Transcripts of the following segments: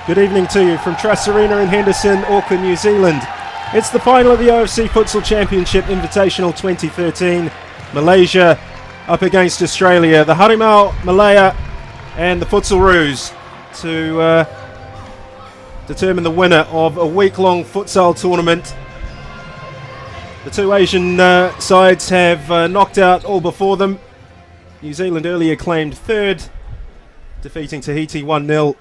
Good evening to you from Trust Arena in Henderson, Auckland, New Zealand. It's the final of the OFC Futsal Championship Invitational 2013. Malaysia up against Australia. The Harimau Malaya and the Futsal Roos to determine the winner of a week-long futsal tournament. The two Asian sides have knocked out all before them. New Zealand earlier claimed third, defeating Tahiti 1-0.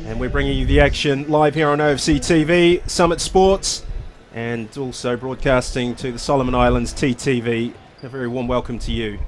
And we're bringing you the action live here on OFC TV, Summit Sports, and also broadcasting to the Solomon Islands TTV. A very warm welcome to you.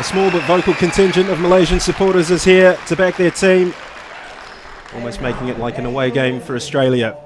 Small but vocal contingent of Malaysian supporters is here to back their team, almost making it like an away game for Australia.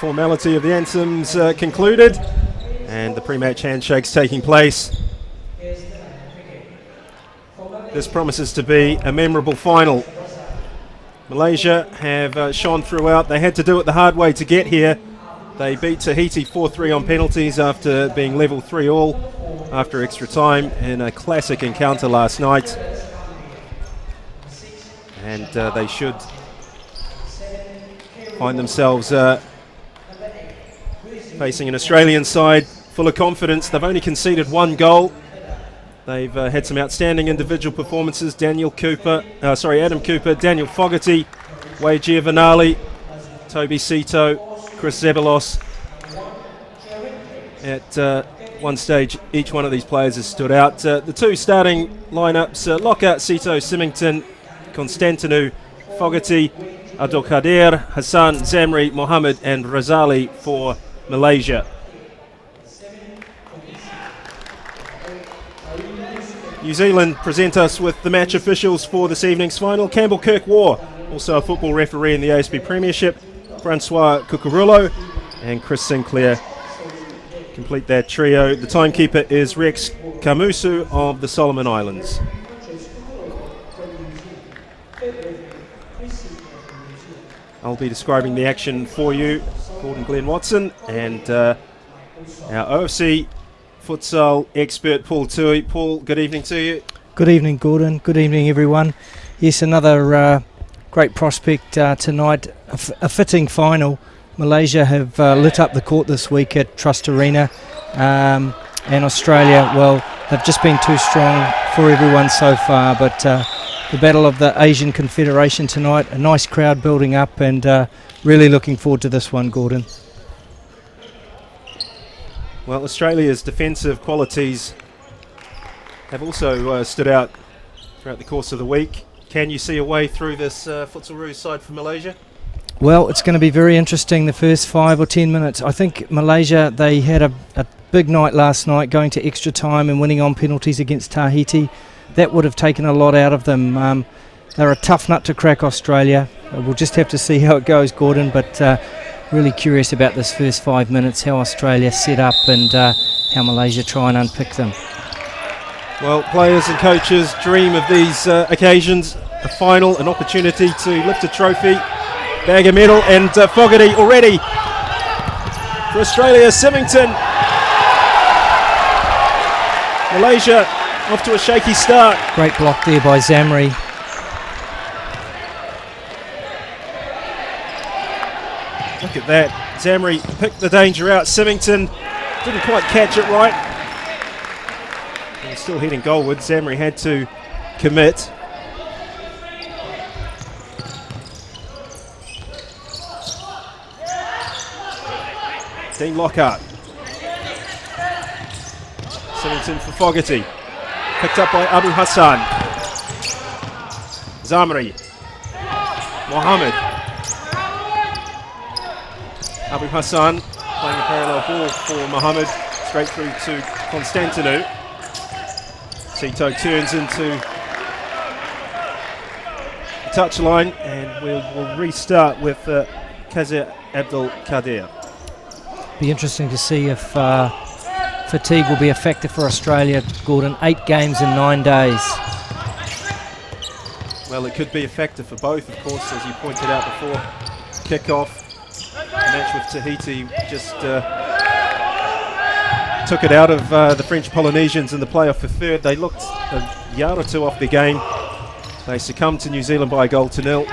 Formality of the anthems concluded, and the pre-match handshakes taking place. This promises to be a memorable final. Malaysia have shone throughout. They had to do it the hard way to get here. They beat Tahiti 4-3 on penalties after being level 3-all after extra time in a classic encounter last night. And they should find themselves facing an Australian side full of confidence. They've only conceded one goal. They've had some outstanding individual performances. Adam Cooper, Daniel Fogarty, Wade Giovanali, Toby Sito, Chris Zebalos. At one stage, each one of these players has stood out. The two starting lineups, Lockout, Sito, Symington, Constantinou, Fogarty, Abdul Qadir, Hassan, Zamri, Mohammed and Razali for Malaysia. New Zealand present us with the match officials for this evening's final. Campbell Kirk-Waugh, also a football referee in the ASB Premiership, Francois Cucurullo and Chris Sinclair complete that trio. The timekeeper is Rex Kamusu of the Solomon Islands. I'll be describing the action for you, Gordon Glenn Watson, and our OFC futsal expert Paul Tui. Paul, good evening to you. Good evening, Gordon. Good evening, everyone. Yes, another great prospect tonight, a fitting final. Malaysia have lit up the court this week at Trust Arena, and Australia, well, have just been too strong for everyone so far, but the Battle of the Asian Confederation tonight, a nice crowd building up, and really looking forward to this one, Gordon. Well, Australia's defensive qualities have also stood out throughout the course of the week. Can you see a way through this Futsal Roos side for Malaysia? Well, it's going to be very interesting the first 5 or 10 minutes. I think Malaysia, they had a big night last night, going to extra time and winning on penalties against Tahiti. That would have taken a lot out of them. They're a tough nut to crack, Australia. We'll just have to see how it goes, Gordon, but really curious about this first 5 minutes, how Australia set up and how Malaysia try and unpick them. Well, players and coaches dream of these occasions, a final, an opportunity to lift a trophy, bag a medal, and Fogarty already for Australia. Symington. Malaysia off to a shaky start. Great block there by Zamri. Look at that. Zamri picked the danger out. Symington didn't quite catch it right. And still heading goalward. Zamri had to commit. Dean Lockhart. Symington for Fogarty. Picked up by Abu Hassan. Zamri. Mohammed. Abu Hassan playing a parallel ball for Mohammed. Straight through to Constantinou. Sito turns into the touchline, and we'll restart with Kazir Abdul Kadir. Be interesting to see if fatigue will be a factor for Australia, Gordon. 8 games in 9 days. Well, it could be a factor for both, of course, as you pointed out before. Kick-off, the match with Tahiti just took it out of the French Polynesians in the playoff for third. They looked a yard or two off their game. They succumbed to New Zealand by a 1-0.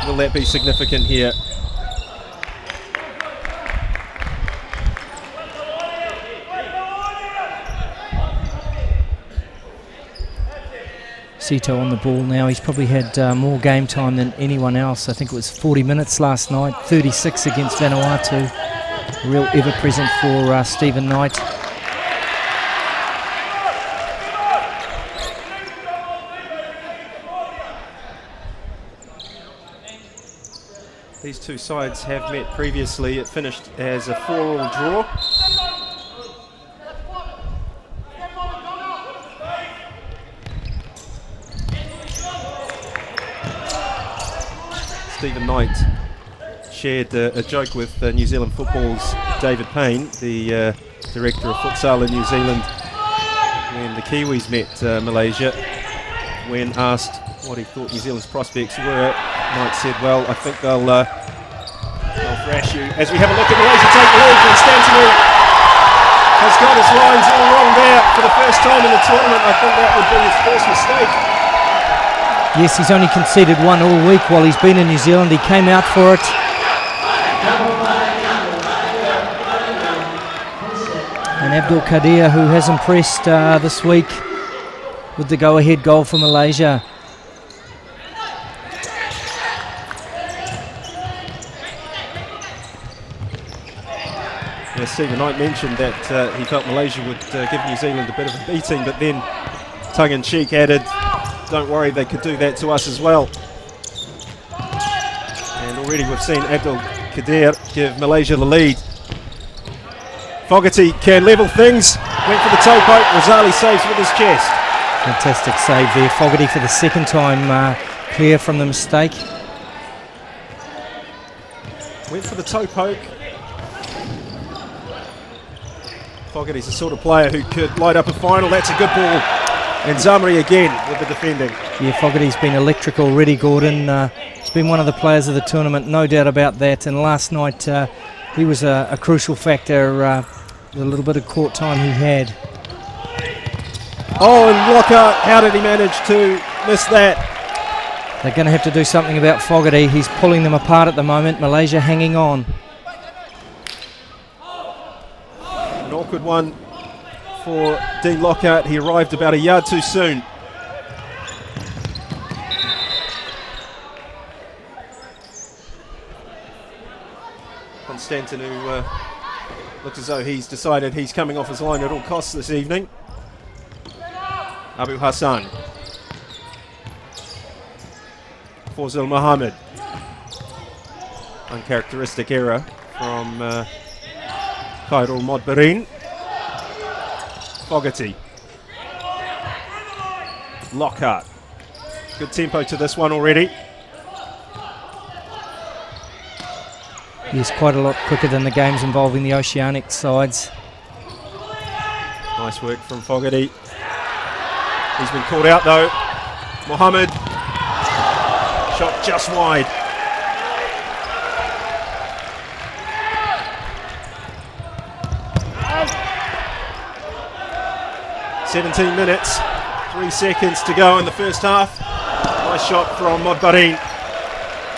Will that be significant here? Sito on the ball now. He's probably had more game time than anyone else. I think it was 40 minutes last night, 36 against Vanuatu. A real ever-present for Stephen Knight. These two sides have met previously. It finished as a 4-4 draw. Stephen Knight shared a joke with New Zealand Football's David Payne, the director of Futsal in New Zealand, when the Kiwis met Malaysia. When asked what he thought New Zealand's prospects were, Knight said, well, I think they'll thrash you. As we have a look at Malaysia take the lead, Constantinou has got his lines all wrong there for the first time in the tournament. I think that would be his first mistake. Yes, he's only conceded 1 all week while he's been in New Zealand. He came out for it. And Abdul Kadir, who has impressed this week with the go-ahead goal for Malaysia. Yeah, Stephen Knight mentioned that he felt Malaysia would give New Zealand a bit of a beating, but then tongue-in-cheek added, don't worry, they could do that to us as well. And already we've seen Abdul Kadir give Malaysia the lead. Fogarty can level things. Went for the toe poke. Rosali saves with his chest. Fantastic save there. Fogarty for the second time clear from the mistake. Went for the toe poke. Fogarty's the sort of player who could light up a final. That's a good ball. And Zamri again with the defending. Yeah, Fogarty's been electric already, Gordon. He's been one of the players of the tournament, no doubt about that. And last night he was a crucial factor, the little bit of court time he had. Oh, and Lockhart, how did he manage to miss that? They're going to have to do something about Fogarty. He's pulling them apart at the moment. Malaysia hanging on. An awkward one for Dean Lockhart. He arrived about a yard too soon. Constantinou Looks as though he's decided he's coming off his line at all costs this evening. Abu Hassan. Fawzil Mohammed. Uncharacteristic error from Khairul Modbarin. Fogarty. Lockhart. Good tempo to this one already. He's quite a lot quicker than the games involving the Oceanic sides. Nice work from Fogarty. He's been caught out though. Mohammed. Shot just wide. "17 minutes, 3 seconds to go in the first half." Nice shot from Modbarin.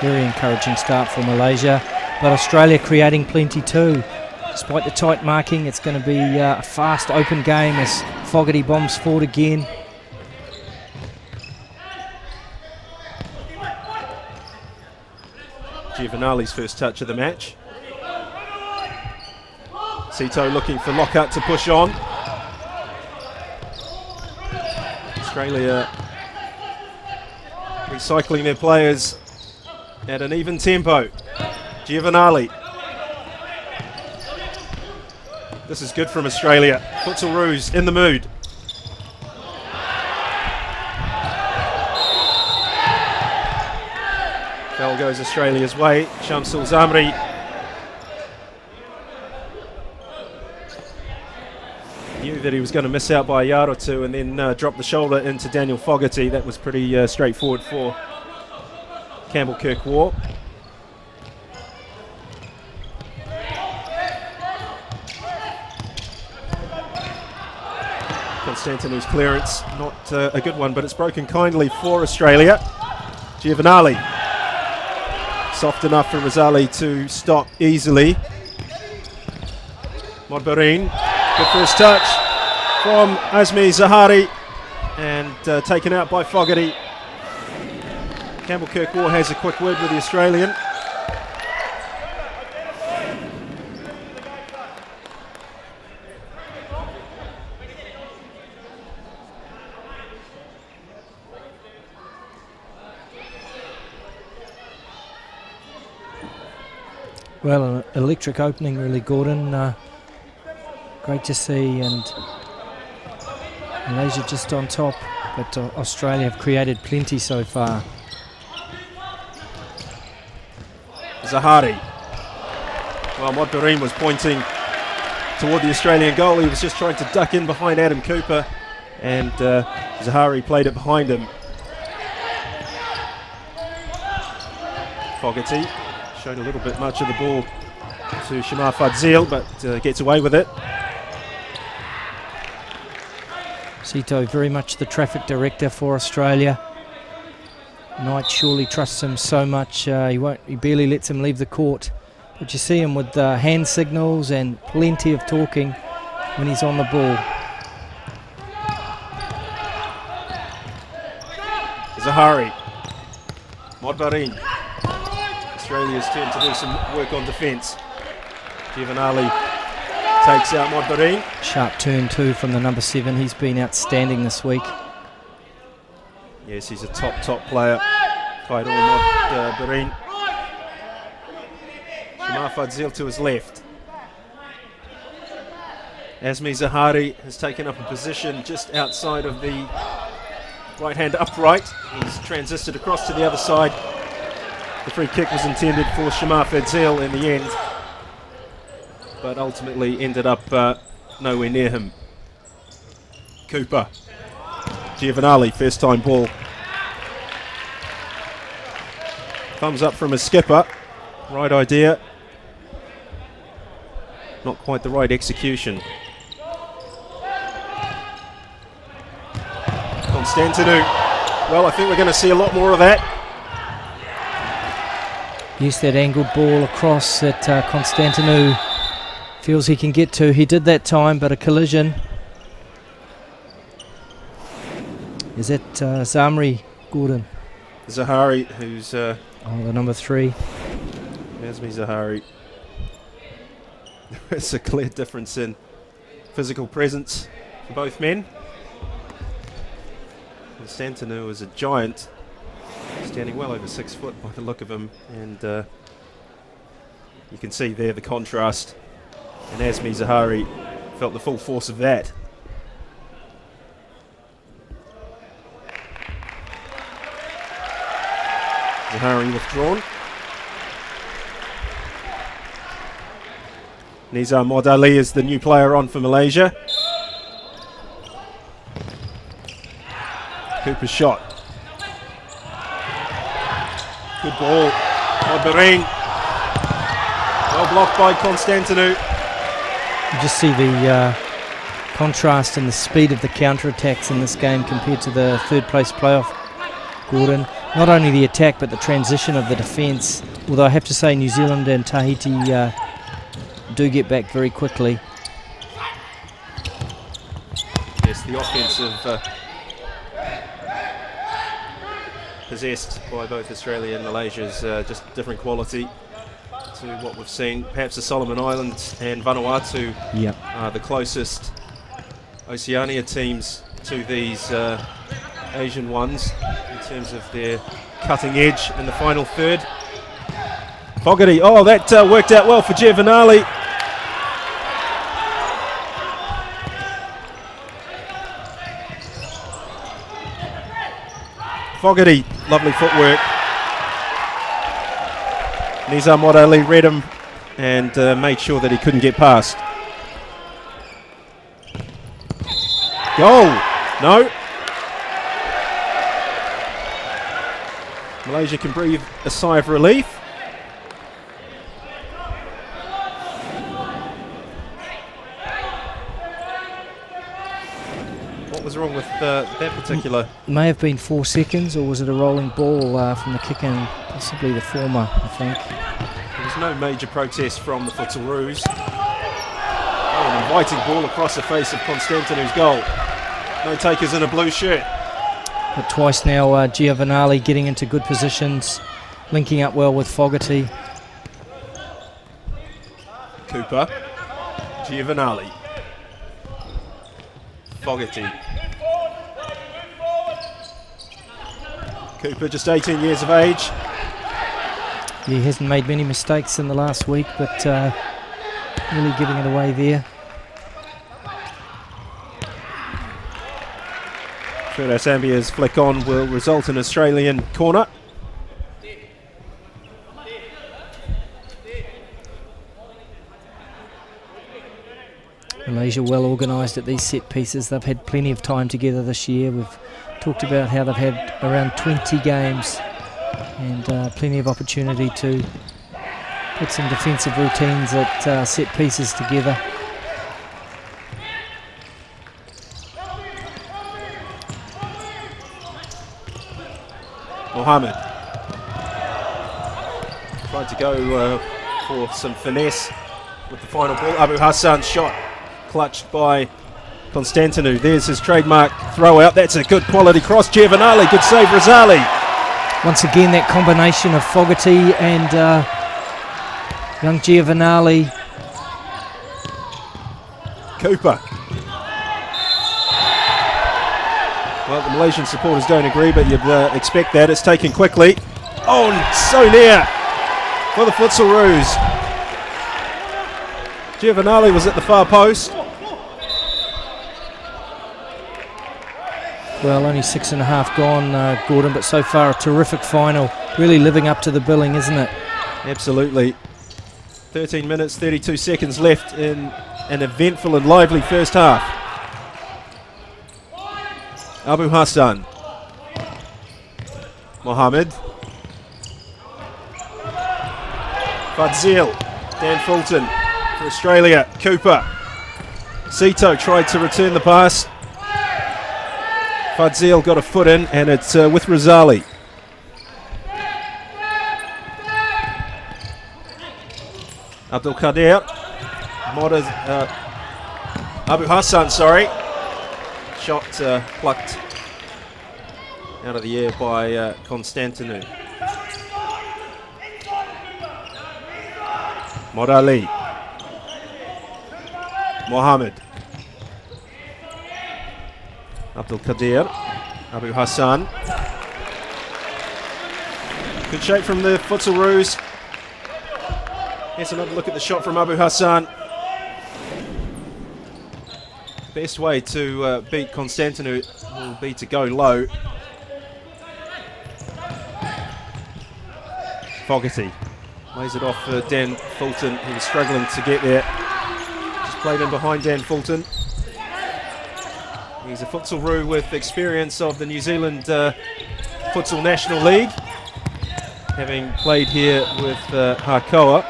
Very encouraging start for Malaysia, but Australia creating plenty too. Despite the tight marking, it's going to be a fast open game as Fogarty bombs forward again. Giovanali's first touch of the match. Sito looking for Lockhart to push on. Australia recycling their players at an even tempo. Giovanali. This is good from Australia. Futsal Roos in the mood. Foul goes Australia's way. Shamsul Zamri. Knew that he was going to miss out by a yard or two and then drop the shoulder into Daniel Fogarty. That was pretty straightforward for Campbell Kirkwar. Constantinu's clearance, not a good one, but it's broken kindly for Australia. Giovanali. Soft enough for Razali to stop easily. Modbarin. Good first touch from Azmi Zahari and taken out by Fogarty. Campbell Kirkwar has a quick word with the Australian. Well, an electric opening really, Gordon. Great to see, and Malaysia just on top, but Australia have created plenty so far. Zahari. Well, Modbarin was pointing toward the Australian goal. He was just trying to duck in behind Adam Cooper, and Zahari played it behind him. Fogarty showed a little bit much of the ball to Shamar Fadzil, but gets away with it. Sito very much the traffic director for Australia. Knight surely trusts him so much, he barely lets him leave the court. But you see him with hand signals and plenty of talking when he's on the ball. Zahari. Modbarin. Australia's turn to do some work on defence. Giovanali takes out Modbarin. Sharp turn too from the number 7. He's been outstanding this week. Yes, he's a top player. Khairul Modbarin. Shamar Fadzil to his left. Azmi Zahari has taken up a position just outside of the right hand upright. He's transisted across to the other side. The free kick was intended for Shamar Fadzil in the end, but ultimately ended up nowhere near him. Cooper. Giovanali, first time ball. Thumbs up from a skipper. Right idea. Not quite the right execution. Constantinu. Well, I think we're going to see a lot more of that. Yes, that angled ball across that Constantinu feels he can get to. He did that time, but a collision. Is that Zamri, Gordon? Zahari, who's... the number 3. Azmi Zahari. There's a clear difference in physical presence for both men. Constantinu is a giant, standing well over 6 foot by the look of him, and you can see there the contrast, and Azmi Zahari felt the full force of that. Zahari withdrawn. Nizar Modali is the new player on for Malaysia. Cooper's shot. Good ball. Modbering. Well blocked by Constantinu. You just see the contrast in the speed of the counter-attacks in this game compared to the third place playoff, Gordon. Not only the attack but the transition of the defence, although I have to say New Zealand and Tahiti do get back very quickly. Yes, the offensive possessed by both Australia and Malaysia is just different quality to what we've seen. Perhaps the Solomon Islands and Vanuatu are the closest Oceania teams to these Asian ones in terms of their cutting edge in the final third. Fogarty, oh, that worked out well for Giovanali. Fogarty, lovely footwork. Nizar Modali read him and made sure that he couldn't get past. Goal! No. Malaysia can breathe a sigh of relief. What was wrong with that particular? May have been 4 seconds, or was it a rolling ball from the kick in? Possibly the former, I think. There was no major protest from the Futsalroos. Oh, an inviting ball across the face of Constantinu's goal. No takers in a blue shirt. But twice now, Giovanali getting into good positions, linking up well with Fogarty. Cooper, Giovanali, Fogarty. Cooper, just 18 years of age. He hasn't made many mistakes in the last week, but really giving it away there. Ferdas Ambia's flick on will result in Australian corner. Malaysia well organised at these set pieces. They've had plenty of time together this year. We've talked about how they've had around 20 games and plenty of opportunity to put some defensive routines at set pieces together. Mohammed tried to go for some finesse with the final ball. Abu Hassan's shot clutched by Constantinu. There's his trademark throw out. That's a good quality cross. Giovanali, good save, Razali. Once again, that combination of Fogarty and young Giovanali. Cooper. Well, the Malaysian supporters don't agree, but you'd expect that. It's taken quickly. Oh, so near for the Futsalroos. Giovanali was at the far post. Well, only 6.5 gone, Gordon, but so far a terrific final. Really living up to the billing, isn't it? Absolutely. 13 minutes, 32 seconds left in an eventful and lively first half. Abu Hassan. Mohammed. Fadzil. Dan Fulton for Australia. Cooper. Sito tried to return the pass. Fadzil got a foot in, and it's with Razali. Abdul Qadir. Abu Hassan, sorry. Shot plucked out of the air by Constantinu. Modali. Mohammed. Abdul Qadir. Abu Hassan. Good shape from the Futsalroos. Here's another look at the shot from Abu Hassan. Best way to beat Constantinu will be to go low. Fogarty lays it off for Dan Fulton. He was struggling to get there. Just played in behind Dan Fulton. He's a Futsalroo with experience of the New Zealand Futsal National League, having played here with Hakoa,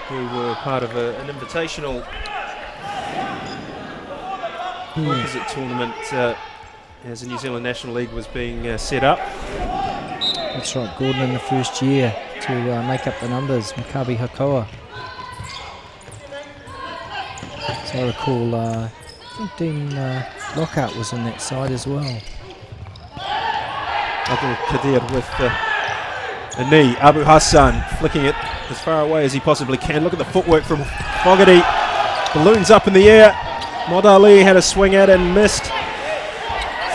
who were part of an Invitational opposite tournament as the New Zealand National League was being set up. That's right, Gordon in the first year to make up the numbers, Maccabi Hakoa. So I recall, I think Dean Lockhart was in that side as well. Abdul Qadir with a knee. Abu Hassan flicking it as far away as he possibly can. Look at the footwork from Fogarty. Balloons up in the air. Mod Ali had a swing at it and missed.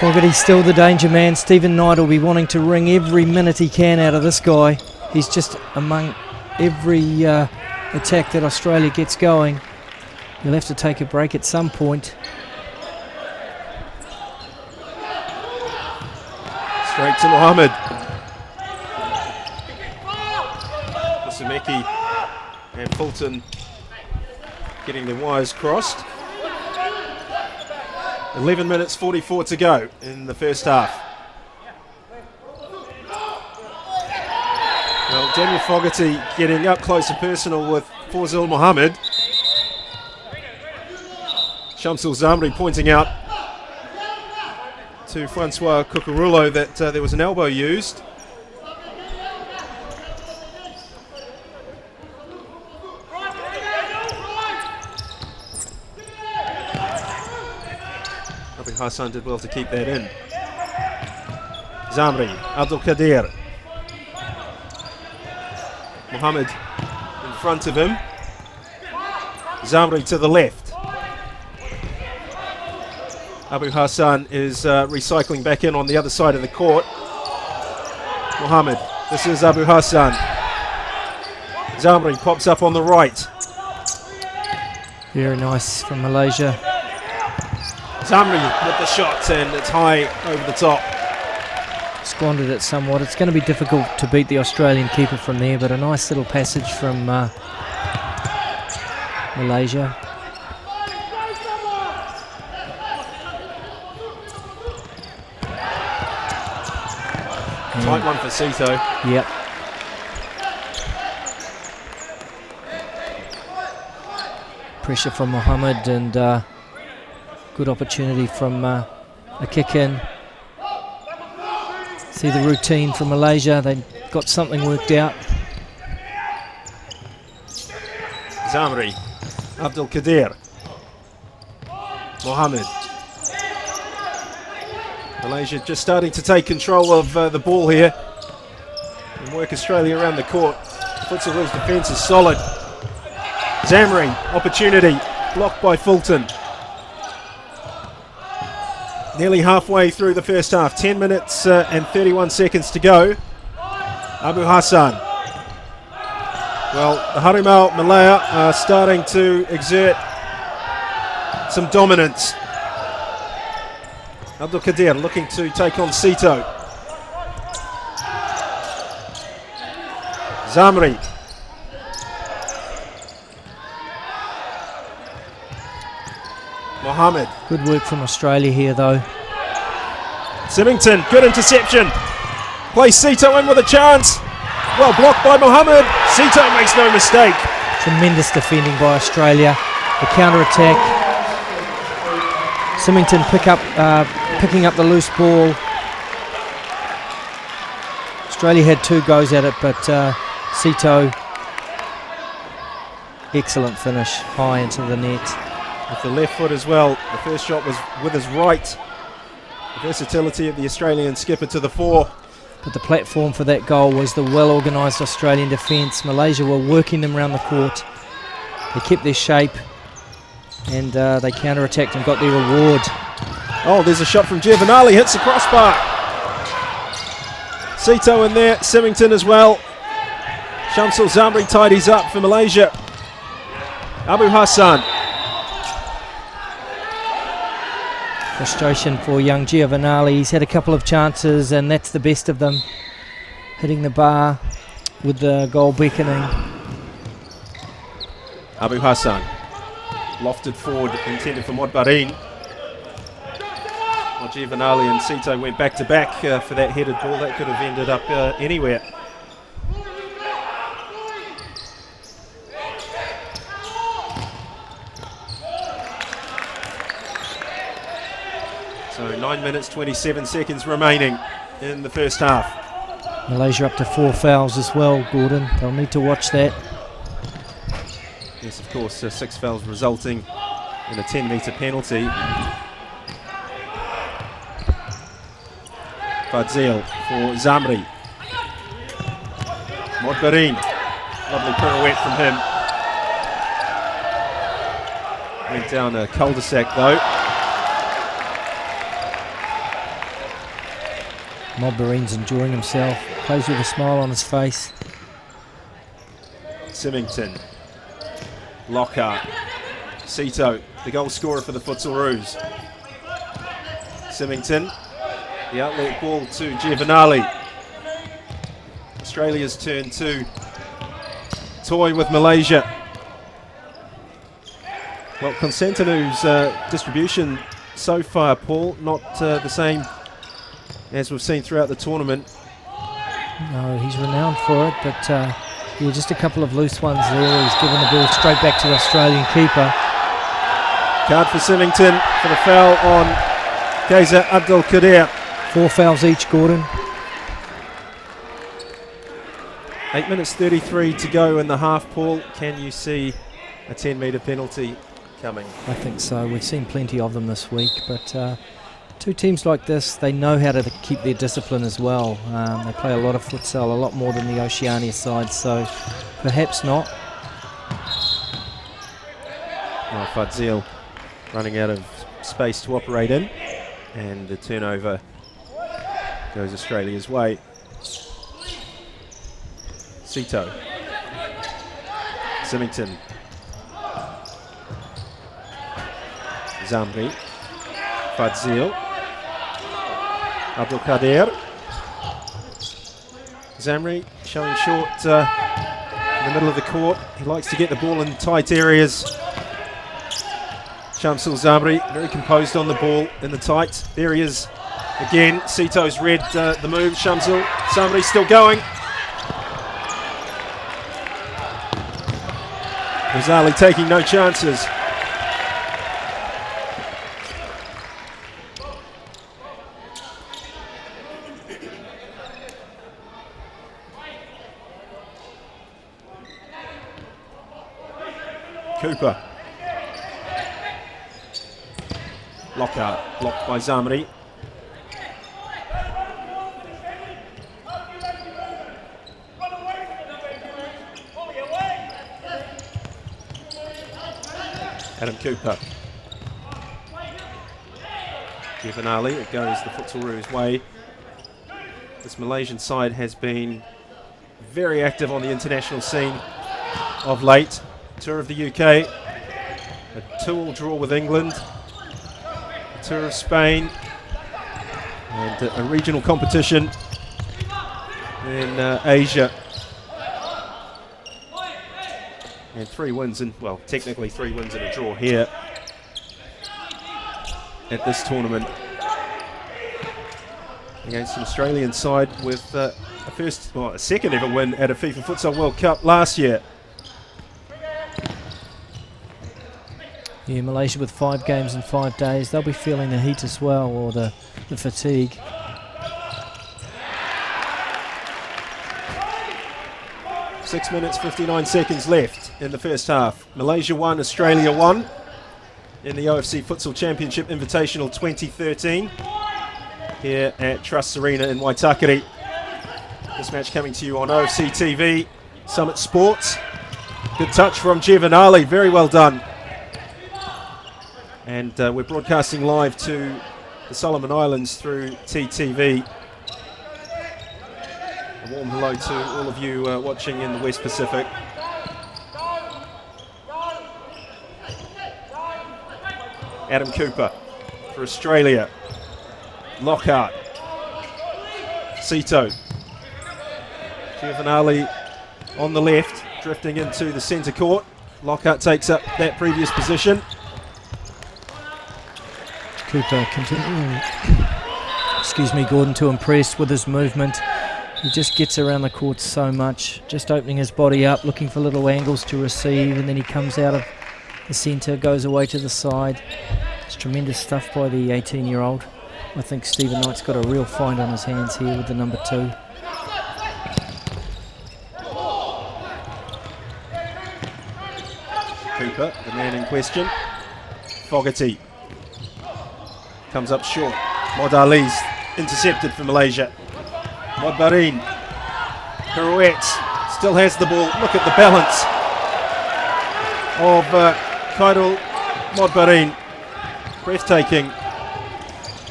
Fogarty's still the danger man. Stephen Knight will be wanting to wring every minute he can out of this guy. He's just among every attack that Australia gets going. He'll have to take a break at some point. Straight to Mohammed. Kusumeki and Fulton getting their wires crossed. 11 minutes 44 to go in the first half. Well, Daniel Fogarty getting up close and personal with Fawzil Mohammed. Shamsul Zamri pointing out to Francois Cucurulo that there was an elbow used. Abu Hassan did well to keep that in. Zamri, Abdul Qadir. Mohammed in front of him. Zamri to the left. Abu Hassan is recycling back in on the other side of the court. Mohammed, this is Abu Hassan. Zamri pops up on the right. Very nice from Malaysia. Zamri with the shot and it's high over the top. Squandered it somewhat. It's going to be difficult to beat the Australian keeper from there, but a nice little passage from Malaysia. Tight one for Sito. Yep. Pressure from Mohammed and good opportunity from a kick in. See the routine from Malaysia. They got something worked out. Zamri, Abdul Qadir, Mohammed. Malaysia just starting to take control of the ball here and work Australia around the court. Futsal's defence is solid. Zamri, opportunity, blocked by Fulton. Nearly halfway through the first half, 10 minutes and 31 seconds to go. Abu Hassan. Well, the Harimau Malaya are starting to exert some dominance. Abdul Qadir looking to take on Sito. Zamri. Mohammed. Good work from Australia here though. Symington, good interception. Plays Sito in with a chance. Well blocked by Mohammed. Sito makes no mistake. Tremendous defending by Australia. The counter-attack. Symington picking up the loose ball. Australia had 2 goes at it, but Sito, excellent finish, high into the net. With the left foot as well. The first shot was with his right. The versatility of the Australian skipper to the fore. But the platform for that goal was the well-organised Australian defence. Malaysia were working them around the court. They kept their shape. and they counter-attacked and got their reward. Oh, there's a shot from Giovanali, hits the crossbar. Sito in there, Symington as well. Shamsul Zamri tidies up for Malaysia. Abu Hassan. Frustration for young Giovanali. He's had a couple of chances, and that's the best of them. Hitting the bar with the goal beckoning. Abu Hassan. Lofted forward, intended for Modbarin. Well, Giovanali and Sito went back to back for that headed ball. That could have ended up anywhere. So 9 minutes 27 seconds remaining in the first half. Malaysia up to 4 fouls as well, Gordon. They'll need to watch that. Yes, of course, 6 fouls resulting in a 10-metre penalty. Fadzil for Zamri. Modbarin. Lovely pirouette from him. Went down a cul-de-sac though. Modbarin's enjoying himself. Plays with a smile on his face. Symington. Lockhart. Sito, the goal scorer for the Futsalroos. Symington. The outlet ball to Giovanali. Australia's turn to toy with Malaysia. Well, Constantinu's distribution so far, Paul, not the same as we've seen throughout the tournament. No, he's renowned for it, but yeah, just a couple of loose ones there. He's given the ball straight back to the Australian keeper. Card for Symington for the foul on Kaiser Abdul Qadir. 4 fouls each, Gordon. 8 minutes 33 to go in the half, Paul. Can you see a 10-metre penalty coming? I think so. We've seen plenty of them this week, but two teams like this, they know how to keep their discipline as well. They play a lot of futsal, a lot more than the Oceania side, so perhaps not. Well, Fadzil running out of space to operate in, and the turnover goes Australia's way. Sito. Symington. Zamri. Fadzil. Abdul Qadir. Zamri showing short in the middle of the court. He likes to get the ball in tight areas. Shamsul Zamri very composed on the ball in the tight. There he is again. Sito's read the move. Shamsul Zamri still going. Ghazali taking no chances. Cooper. Lockhart blocked by Zamri. Adam Cooper. Giovanali, it goes the Futsalroos' way. This Malaysian side has been very active on the international scene of late. Tour of the UK, a 2-2 draw with England, a tour of Spain, and a regional competition in Asia. And 3 wins, and well, technically 3 wins and a draw here at this tournament against an Australian side with a second ever win at a FIFA Futsal World Cup last year. Yeah, Malaysia with 5 games in 5 days. They'll be feeling the heat as well, or the fatigue. Six minutes, 59 seconds left in the first half. Malaysia 1, Australia 1 in the OFC Futsal Championship Invitational 2013 here at Trust Arena in Waitakere. This match coming to you on OFC TV, Summit Sports. Good touch from Giovanali, very well done. And we're broadcasting live to the Solomon Islands through TTV. A warm hello to all of you watching in the West Pacific. Adam Cooper for Australia. Lockhart. Sito. Giovanali on the left, drifting into the centre court. Lockhart takes up that previous position. Cooper continuing, Gordon, to impress with his movement. He just gets around the court so much, just opening his body up, looking for little angles to receive, and then he comes out of the centre, goes away to the side. It's tremendous stuff by the 18-year-old. I think Stephen Knight's got a real find on his hands here with the number 2. Cooper, the man in question. Fogarty comes up short. Modali's intercepted for Malaysia. Modbarin. Pirouettes. Still has the ball. Look at the balance of Khairul Modbarin. Breathtaking.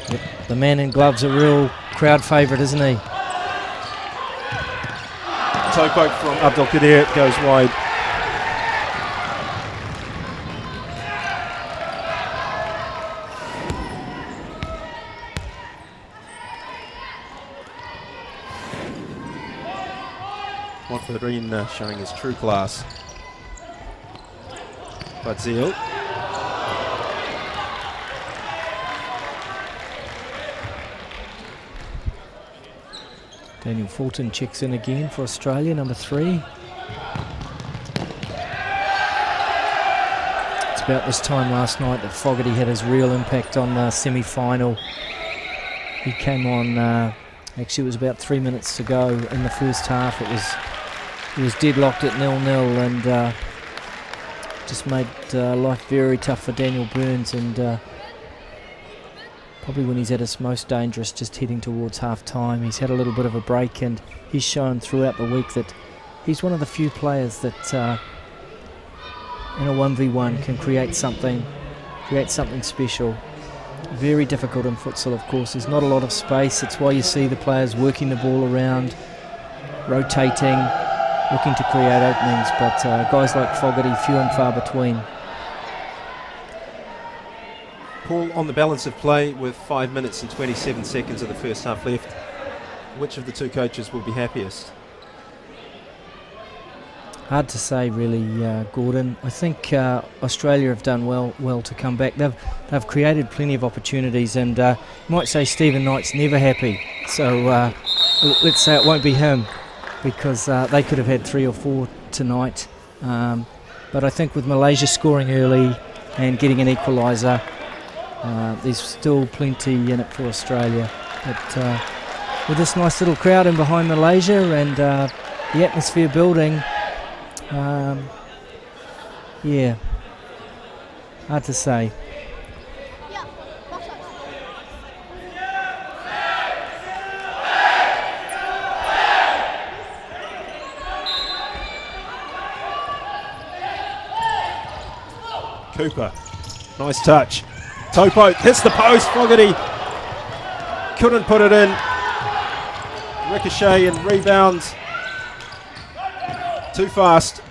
Yep. The man in glove's a real crowd favourite, isn't he? Toe poke from Abdul Qadir goes wide. Modbarin showing his true class. Fadzil. Daniel Fulton checks in again for Australia, number 3. It's about this time last night that Fogarty had his real impact on the semi-final. He came on, actually it was about 3 minutes to go in the first half. It was deadlocked at 0-0 and just made life very tough for Daniel Burns, and probably when he's at his most dangerous, just heading towards half-time. He's had a little bit of a break, and he's shown throughout the week that he's one of the few players that in a 1v1 can create something special. Very difficult in futsal, of course. There's not a lot of space. It's why you see the players working the ball around, rotating, looking to create openings, but guys like Fogarty, few and far between. Paul, on the balance of play with 5 minutes and 27 seconds of the first half left, which of the two coaches will be happiest? Hard to say, really, Gordon. I think Australia have done well to come back. They've created plenty of opportunities, and you might say Stephen Knight's never happy. So let's say it won't be him, because they could have had 3 or 4 tonight. But I think with Malaysia scoring early and getting an equaliser, there's still plenty in it for Australia. But with this nice little crowd in behind Malaysia and the atmosphere building, yeah, hard to say. Cooper, nice touch. Toe poke, hits the post. Fogarty couldn't put it in. Ricochet and rebound. Too fast.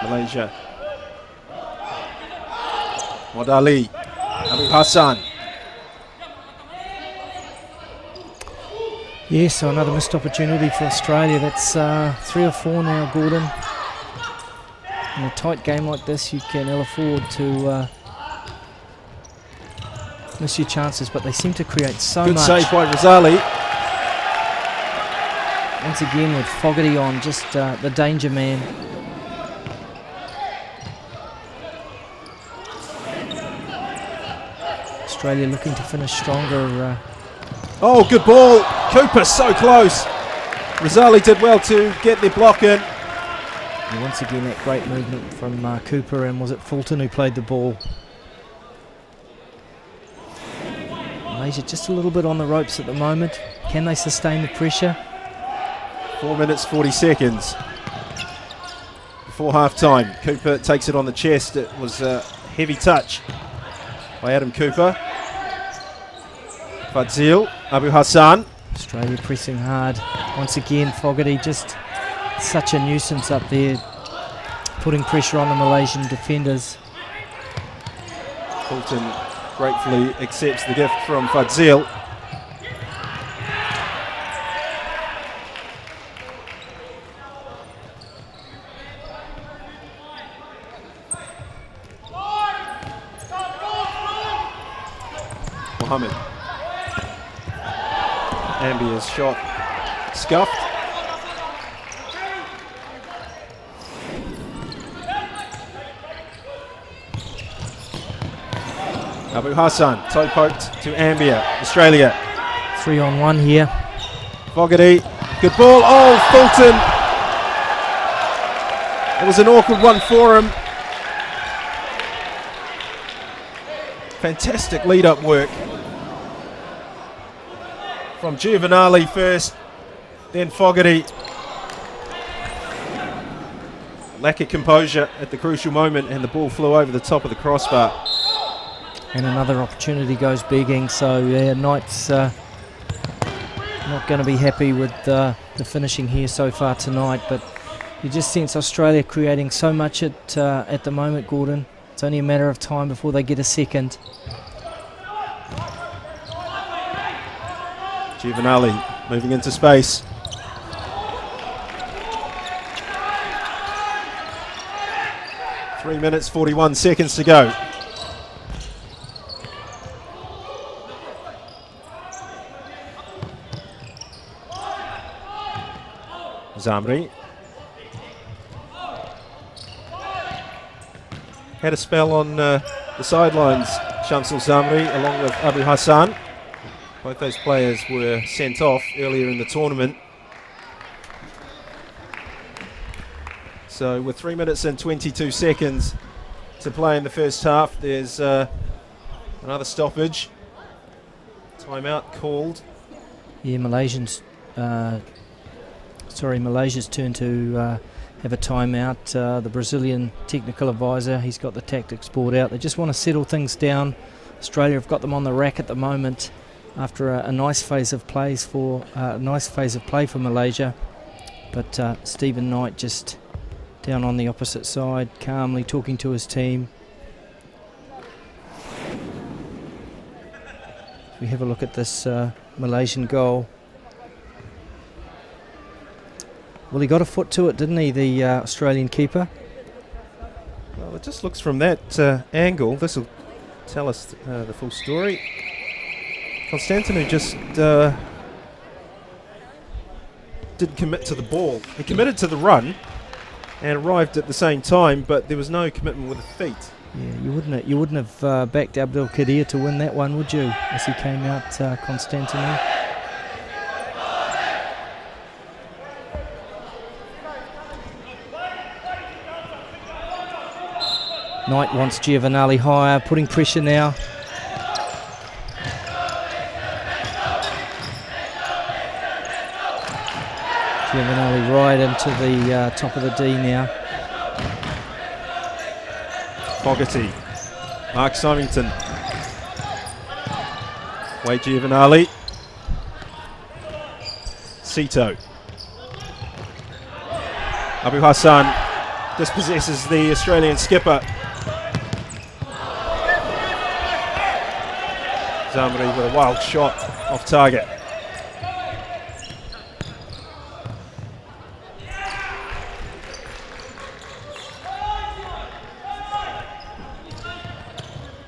Malaysia. Modali. Abu Hassan. Yes, so another missed opportunity for Australia. That's 3 or 4 now, Gordon. In a tight game like this, you can ill afford to miss your chances, but they seem to create so much. Good save by Razali. Once again with Fogarty on, just the danger man. Australia looking to finish stronger. Oh, good ball. Cooper so close. Razali did well to get the block in. And once again, that great movement from Cooper, and was it Fulton who played the ball? Malaysia just a little bit on the ropes at the moment. Can they sustain the pressure? 4 minutes 40 seconds before half-time. Cooper takes it on the chest. It was a heavy touch by Adam Cooper. Futsal, Abu Hassan. Australia pressing hard. Once again, Fogarty just such a nuisance up there, putting pressure on the Malaysian defenders. Fulton gratefully accepts the gift from Futsal. Mohammed. Ambia's shot scuffed. Abu Hassan, toe poked to Ambia, Australia. 3-on-1 here. Fogarty, good ball. Oh, Fulton. It was an awkward one for him. Fantastic lead-up work from Giovanali first, then Fogarty. Lack of composure at the crucial moment, and the ball flew over the top of the crossbar. And another opportunity goes begging, so yeah, Knight's not going to be happy with the finishing here so far tonight, but you just sense Australia creating so much at the moment, Gordon. It's only a matter of time before they get a second. Giovanali moving into space. Three minutes 41 seconds to go. Zamri had a spell on the sidelines, Shamsul Zamri along with Abu Hassan. Both those players were sent off earlier in the tournament. So with 3 minutes and 22 seconds to play in the first half, there's another stoppage. Timeout called. Yeah, Malaysia's turn to have a timeout. The Brazilian technical advisor, he's got the tactics board out. They just want to settle things down. Australia have got them on the rack at the moment after a nice phase of play for Malaysia. But Stephen Knight just down on the opposite side, calmly talking to his team. We have a look at this Malaysian goal. Well, he got a foot to it, didn't he, the Australian keeper? Well, it just looks from that angle. This will tell us the full story. Constantinu just didn't commit to the ball. He committed to the run and arrived at the same time, but there was no commitment with the feet. Yeah, you wouldn't have backed Abdul Qadir to win that one, would you? As he came out, Constantinu. Knight wants Giovanali higher, putting pressure now. Giovanali right into the top of the D now. Fogarty, Mark Symington, Wade Giovanali, Sito. Abu Hassan dispossesses the Australian skipper. Zamri with a wild shot off target.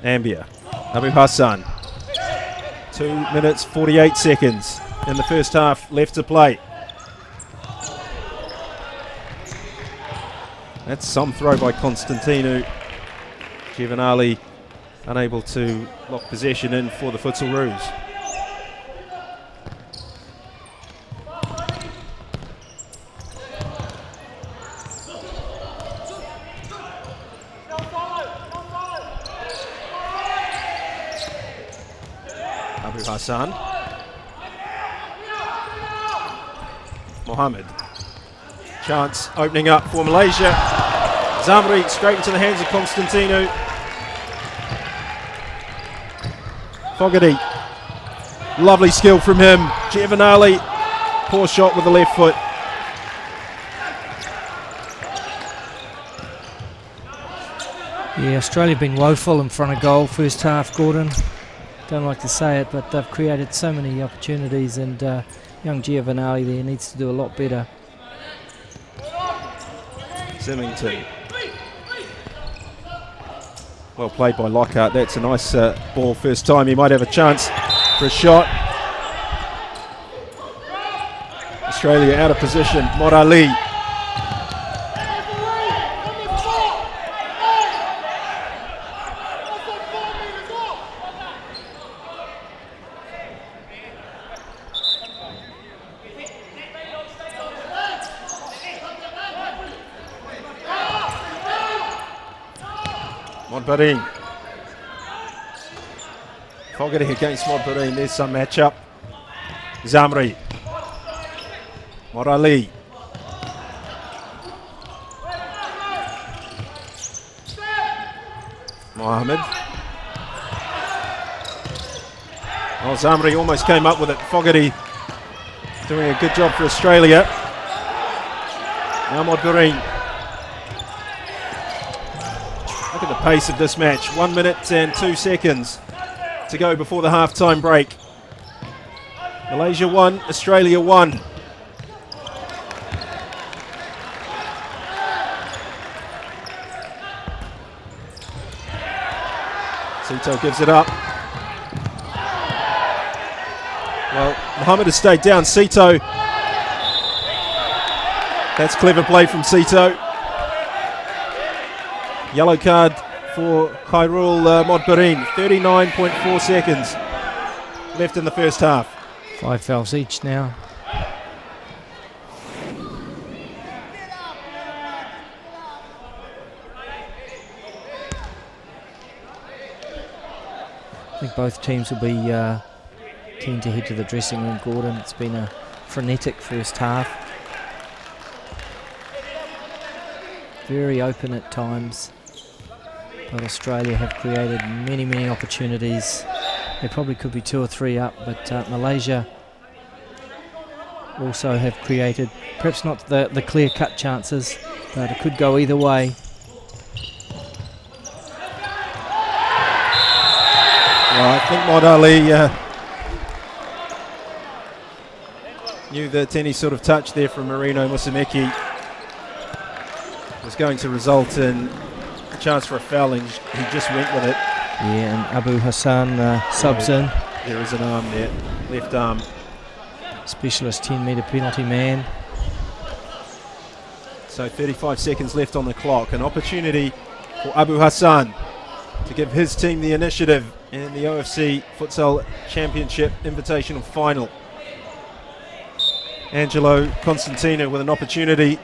Ambia, Abu Hassan. 2 minutes 48 seconds in the first half left to play. That's some throw by Constantinu. Giovanali unable to lock possession in for the Futsal Roos. Abu Hassan. Mohammed. Chance opening up for Malaysia. Zamri straight into the hands of Constantino. Fogarty. Lovely skill from him. Giovanali. Poor shot with the left foot. Yeah, Australia been woeful in front of goal first half, Gordon. Don't like to say it, but they've created so many opportunities, and young Giovanali there needs to do a lot better. Symington. Well played by Lockhart. That's a nice ball first time. He might have a chance for a shot. Australia out of position. Mod Ali. Modbarin. Fogarty against Modbarin. There's some matchup. Zamri. Morali. Mohammed. Oh, Zamri almost came up with it. Fogarty doing a good job for Australia. Now Modbarin. Look at the pace of this match. 1 minute and 2 seconds to go before the half-time break. Malaysia 1, Australia 1. Sito gives it up. Well, Mohammed has stayed down. Sito. That's clever play from Sito. Yellow card for Khairul Modbarin. 39.4 seconds left in the first half. 5 fouls each now. I think both teams will be keen to head to the dressing room, Gordon. It's been a frenetic first half. Very open at times. But Australia have created many, many opportunities. They probably could be 2 or 3 up, but Malaysia also have created, perhaps not the clear-cut chances, but it could go either way. Well, I think Mod Ali knew that any sort of touch there from Marino Musameki was going to result in a chance for a foul, and he just went with it. Yeah, and Abu Hassan subs in. There is an arm there, left arm. Specialist 10-metre penalty man. So 35 seconds left on the clock. An opportunity for Abu Hassan to give his team the initiative in the OFC Futsal Championship Invitational Final. Angelo Constantino with an opportunity.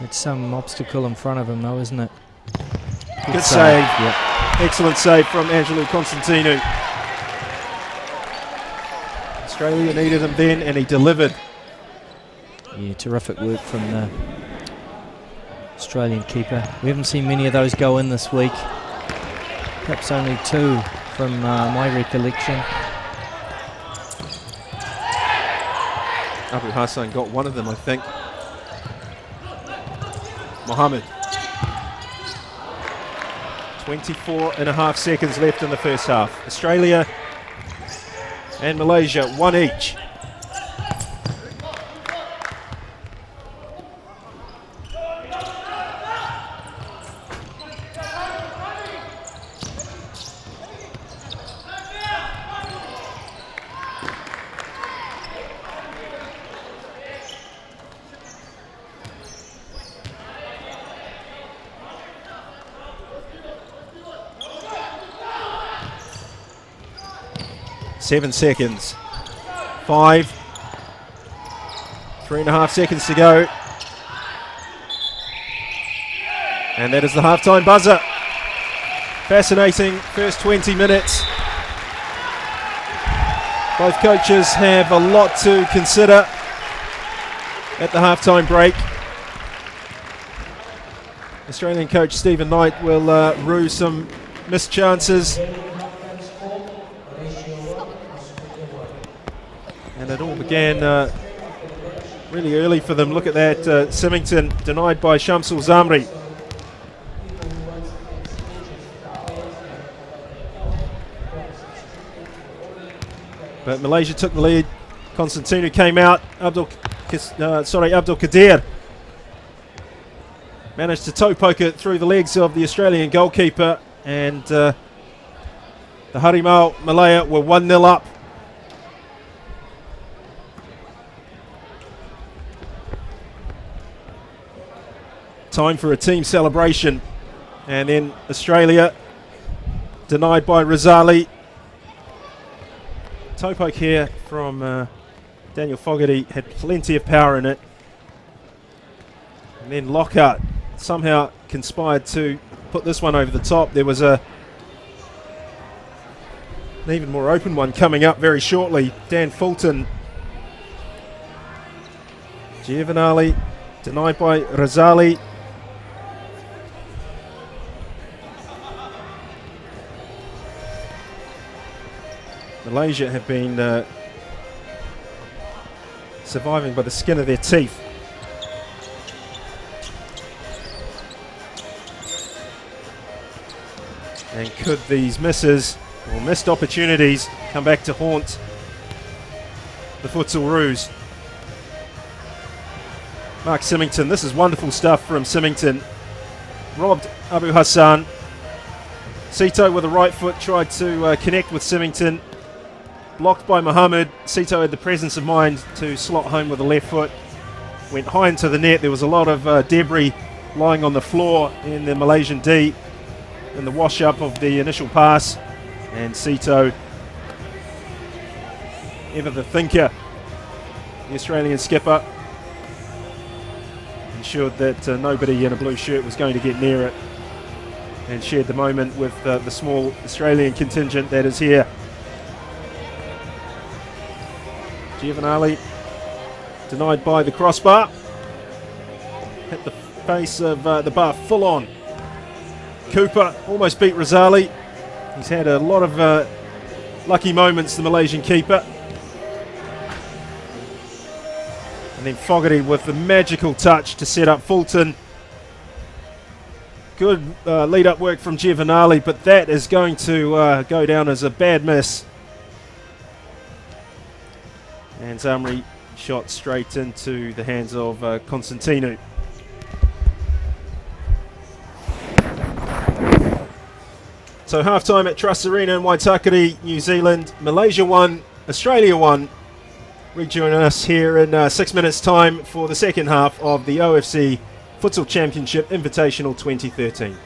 It's some obstacle in front of him though, isn't it? Good save. Yep. Excellent save from Angelo Constantino. Australia needed him then and he delivered. Yeah, terrific work from the Australian keeper. We haven't seen many of those go in this week. Perhaps only 2 from my recollection. Abu Hassan got one of them, I think. Mohammed. 24.5 seconds left in the first half. Australia and Malaysia, 1 each. Seven seconds. 5. 3.5 seconds to go. And that is the halftime buzzer. Fascinating first 20 minutes. Both coaches have a lot to consider at the halftime break. Australian coach Stephen Knight will rue some missed chances. And it all began really early for them. Look at that, Symington denied by Shamsul Zamri. But Malaysia took the lead. Constantino came out. Abdul Kadir managed to toe poke it through the legs of the Australian goalkeeper, and the Harimau Malaya were 1-0 up. Time for a team celebration, and then Australia denied by Razali. Toe poke here from Daniel Fogarty had plenty of power in it, and then Lockhart somehow conspired to put this one over the top. There was an even more open one coming up very shortly. Dan Fulton, Giovanali denied by Razali. Malaysia have been surviving by the skin of their teeth. And could these misses or missed opportunities come back to haunt the Futsal Roos? Mark Symington, this is wonderful stuff from Symington. Robbed Abu Hassan. Sito with the right foot tried to connect with Symington. Blocked by Mohammed. Sito had the presence of mind to slot home with the left foot. Went high into the net. There was a lot of debris lying on the floor in the Malaysian D in the wash-up of the initial pass. And Sito, ever the thinker, the Australian skipper, ensured that nobody in a blue shirt was going to get near it, and shared the moment with the small Australian contingent that is here. Giovanali denied by the crossbar. Hit the face of the bar full on. Cooper almost beat Razali. He's had a lot of lucky moments, the Malaysian keeper. And then Fogarty with the magical touch to set up Fulton. Good lead-up work from Giovanali, but that is going to go down as a bad miss. And Zamri shot straight into the hands of Constantino. So half-time at Trust Arena in Waitakere, New Zealand. Malaysia 1, Australia 1. Rejoin us here in 6 minutes' time for the second half of the OFC Futsal Championship Invitational 2013.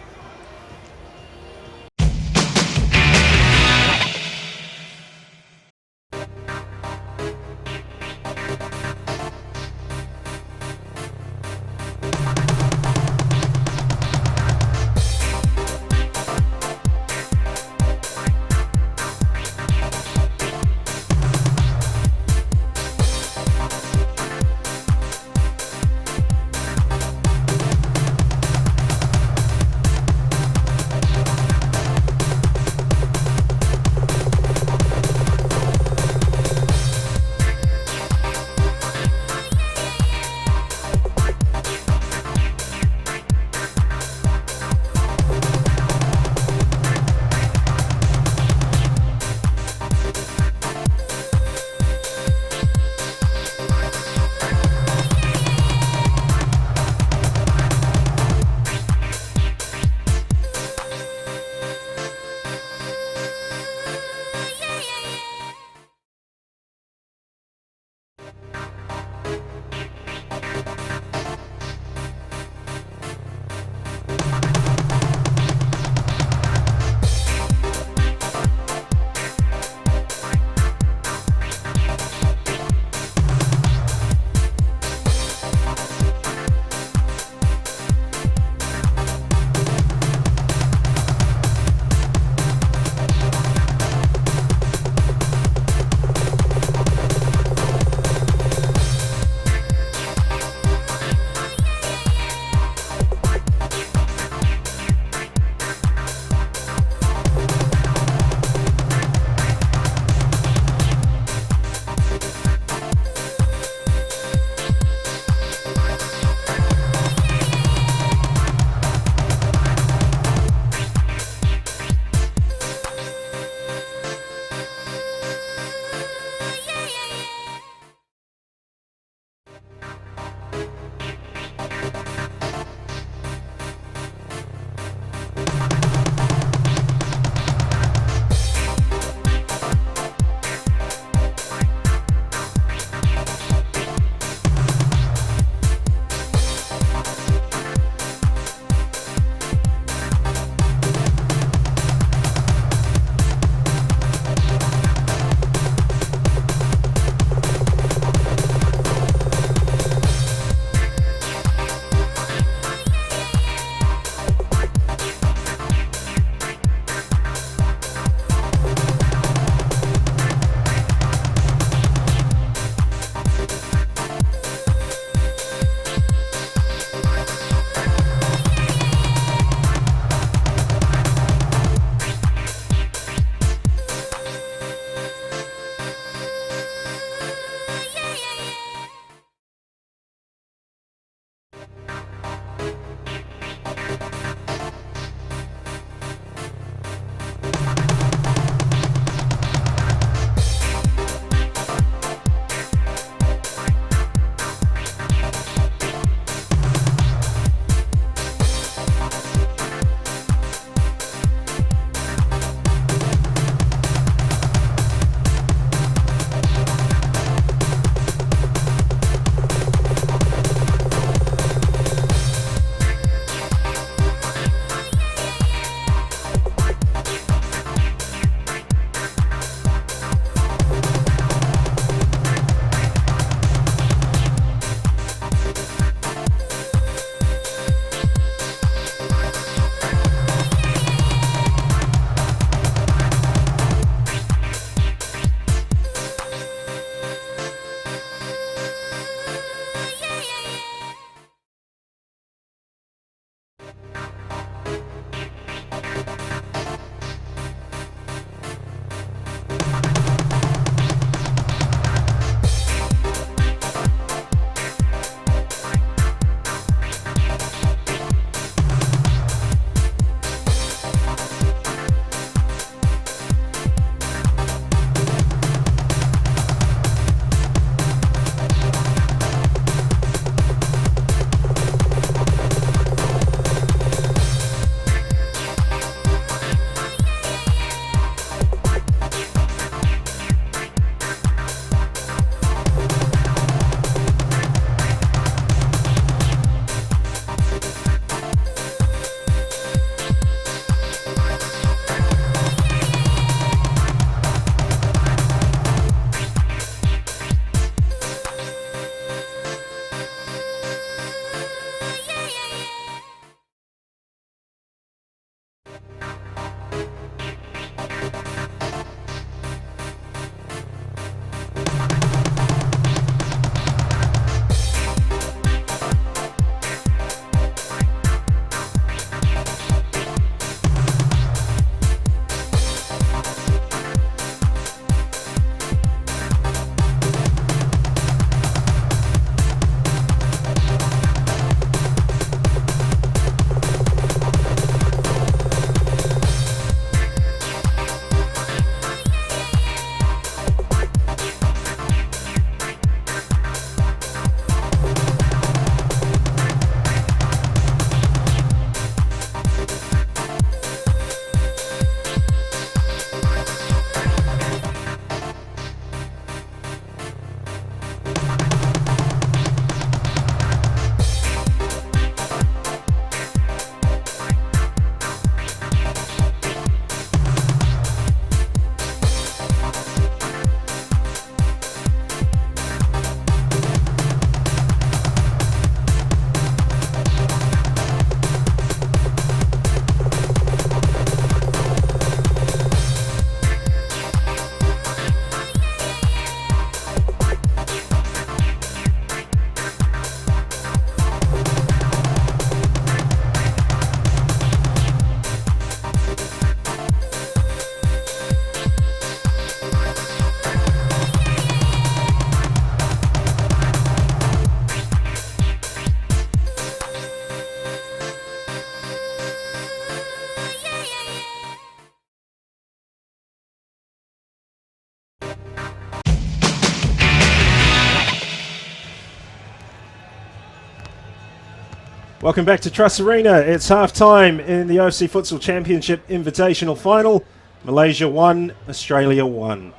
Welcome back to Trust Arena. It's half-time in the OFC Futsal Championship Invitational Final. Malaysia 1, Australia 1.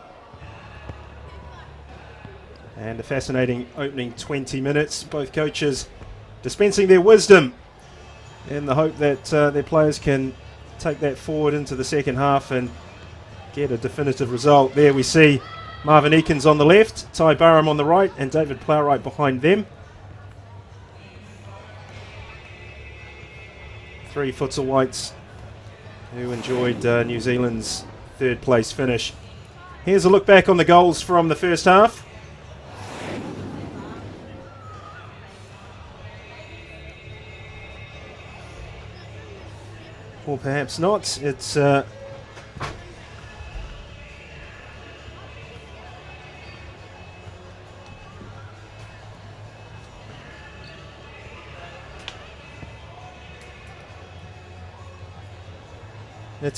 And a fascinating opening 20 minutes. Both coaches dispensing their wisdom in the hope that their players can take that forward into the second half and get a definitive result. There we see Marvin Eakins on the left, Ty Barham on the right, and David Plowright behind them. Three futsal whites who enjoyed New Zealand's third place finish. Here's a look back on the goals from the first half. Or perhaps not. It's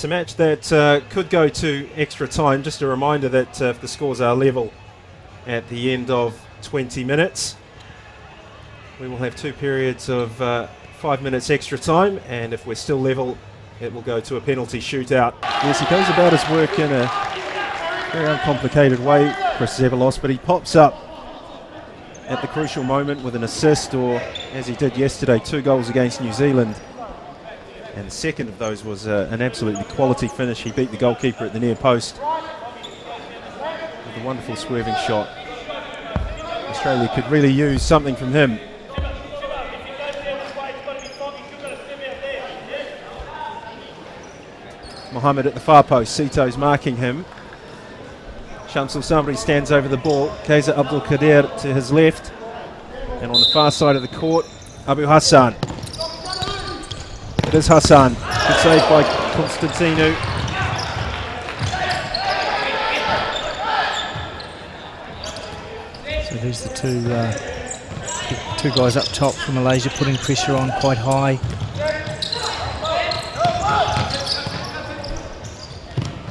a match that could go to extra time. Just a reminder that if the scores are level at the end of 20 minutes, we will have 2 periods of 5 minutes extra time, and if we're still level, it will go to a penalty shootout. Yes, he goes about his work in a very uncomplicated way, Chris Zebalos, but he pops up at the crucial moment with an assist, or as he did yesterday, 2 goals against New Zealand. And the second of those was an absolutely quality finish. He beat the goalkeeper at the near post with a wonderful swerving shot. Australia could really use something from him. Mohammed at the far post. Sito's marking him. Shamsul Samri stands over the ball. Kaiser Abdul Kadir to his left. And on the far side of the court, Abu Hassan. It is Hassan. Good save by Constantino. So there's the two guys up top from Malaysia putting pressure on quite high.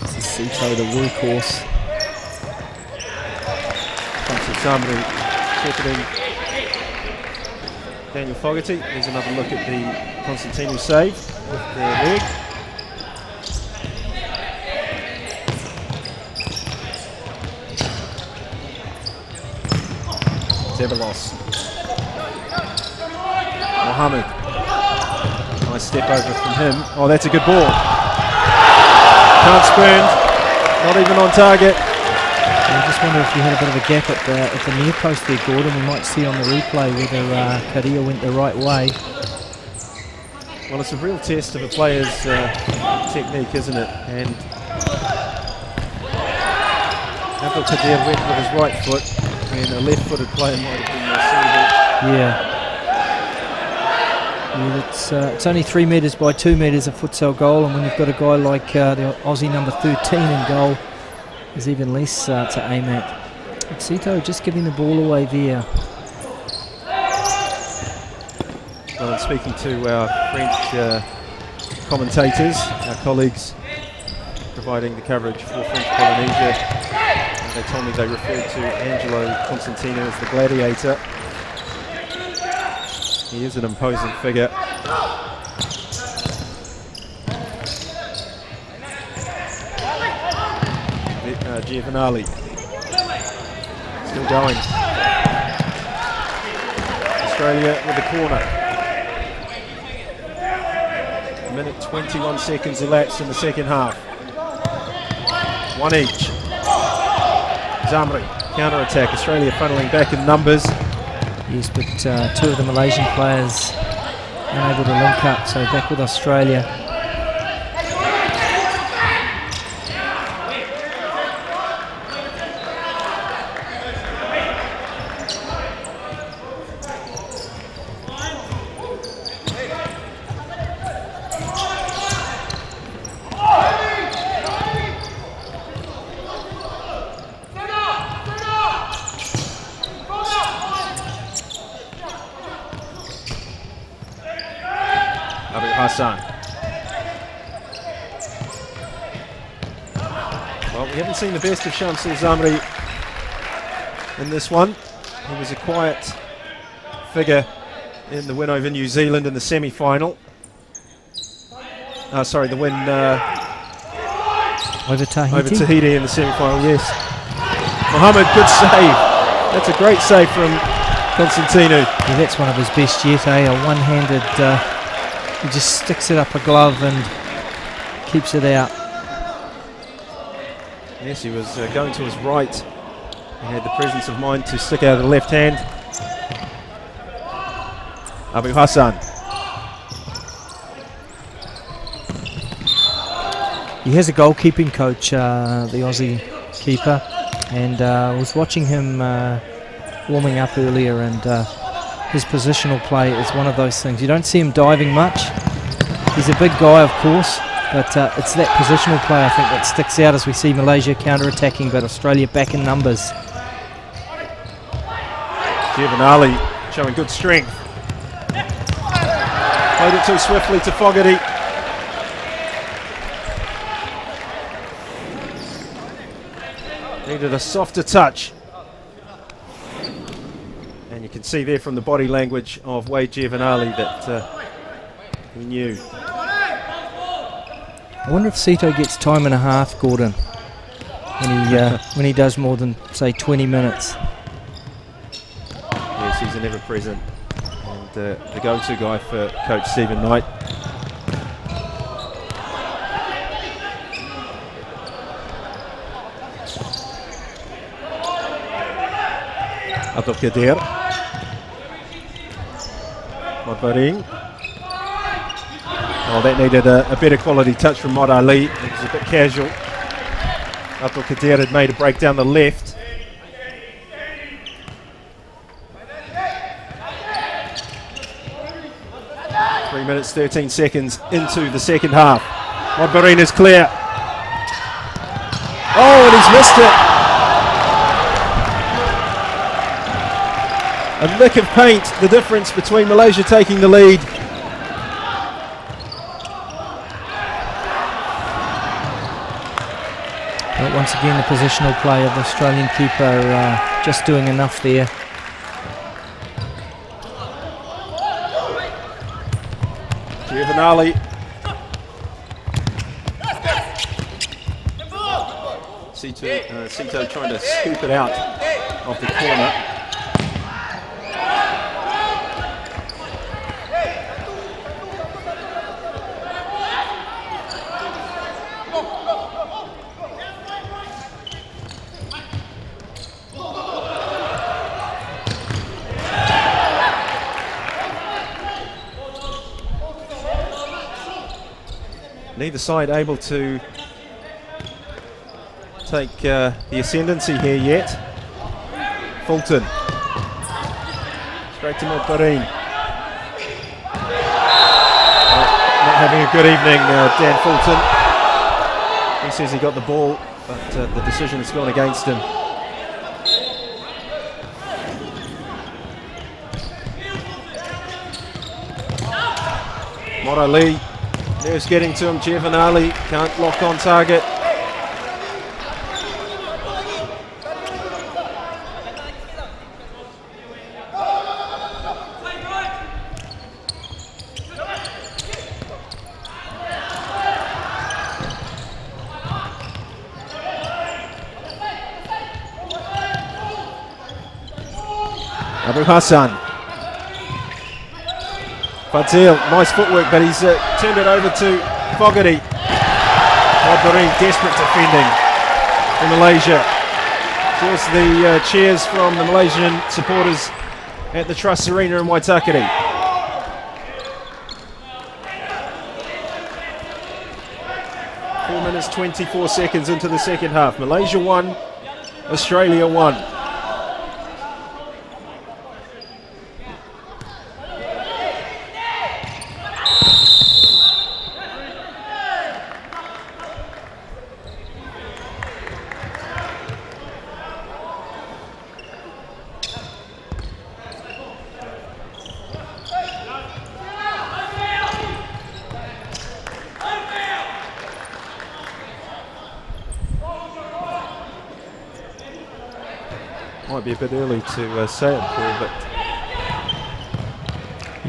This is Sito, the workhorse. Shamsul Samri shepherding Daniel Fogarty. There's another look at the Constantino save with the leg. Zebalos. Mohammed. Nice step over from him. Oh, that's a good ball. Can't spurned. Not even on target. I just wonder if you had a bit of a gap at the near post there, Gordon. We might see on the replay whether Kadir went the right way. Well, it's a real test of a player's technique, isn't it? And Abdul Kadir went with his right foot, and a left-footed player might have been more suitable. It's only 3 metres by 2 metres a futsal goal, and when you've got a guy like the Aussie number 13 in goal, there's even less to aim at. Sito just giving the ball away there. Well, and speaking to our French commentators, our colleagues providing the coverage for French Polynesia, they told me they referred to Angelo Constantino as the gladiator. He is an imposing figure. Giovanali still going. Australia with the corner. A minute 21 seconds elapsed in the second half. One each. Zamri, counter-attack. Australia funneling back in numbers. Yes, but 2 of the Malaysian players unable to link up, so back with Australia. Hassan. Well, we haven't seen the best of Shamsul Zamri in this one. He was a quiet figure in the win over New Zealand in the semi-final. The win over Tahiti. Over Tahiti in the semi-final, yes. Mohammed, good save. That's a great save from Constantino. Yeah, that's one of his best yet, A one-handed, he just sticks it up a glove and keeps it out. Yes, he was going to his right. He had the presence of mind to stick out of the left hand. Abu Hassan. He has a goalkeeping coach, the Aussie keeper, and I was watching him warming up earlier, and his positional play is one of those things. You don't see him diving much. He's a big guy, of course, but it's that positional play, I think, that sticks out as we see Malaysia counter-attacking, but Australia back in numbers. Giovanali showing good strength. Played it too swiftly to Fogarty. Needed a softer touch. And you can see there from the body language of Wade Giovanali that he knew. I wonder if Sito gets time and a half, Gordon, when he does more than, say, 20 minutes. Yes, he's an ever-present and the go-to guy for Coach Stephen Knight. Abdul Kadir. Modbaring. Oh, that needed a better quality touch from Mod Ali. It was a bit casual. Abdul Kadir had made a break down the left. Three minutes, 13 seconds into the second half. Modbaring is clear. Oh, and he's missed it. A lick of paint, the difference between Malaysia taking the lead. But once again, the positional play of the Australian keeper just doing enough there. Giovanali. Sito trying to scoop it out of the corner. Neither side able to take the ascendancy here yet. Fulton. Straight to Modbaring. Not having a good evening, Dan Fulton. He says he got the ball, but the decision has gone against him. Mod Ali. There's getting to him, Giovanali can't lock on target. Abu Hassan. Futsal, nice footwork, but he's turned it over to Fogarty. Modbaring desperate defending in Malaysia. Here's the cheers from the Malaysian supporters at the Trust Arena in Waitakere. Four minutes, 24 seconds into the second half. Malaysia 1, Australia 1. Might be a bit early to say it, Paul, but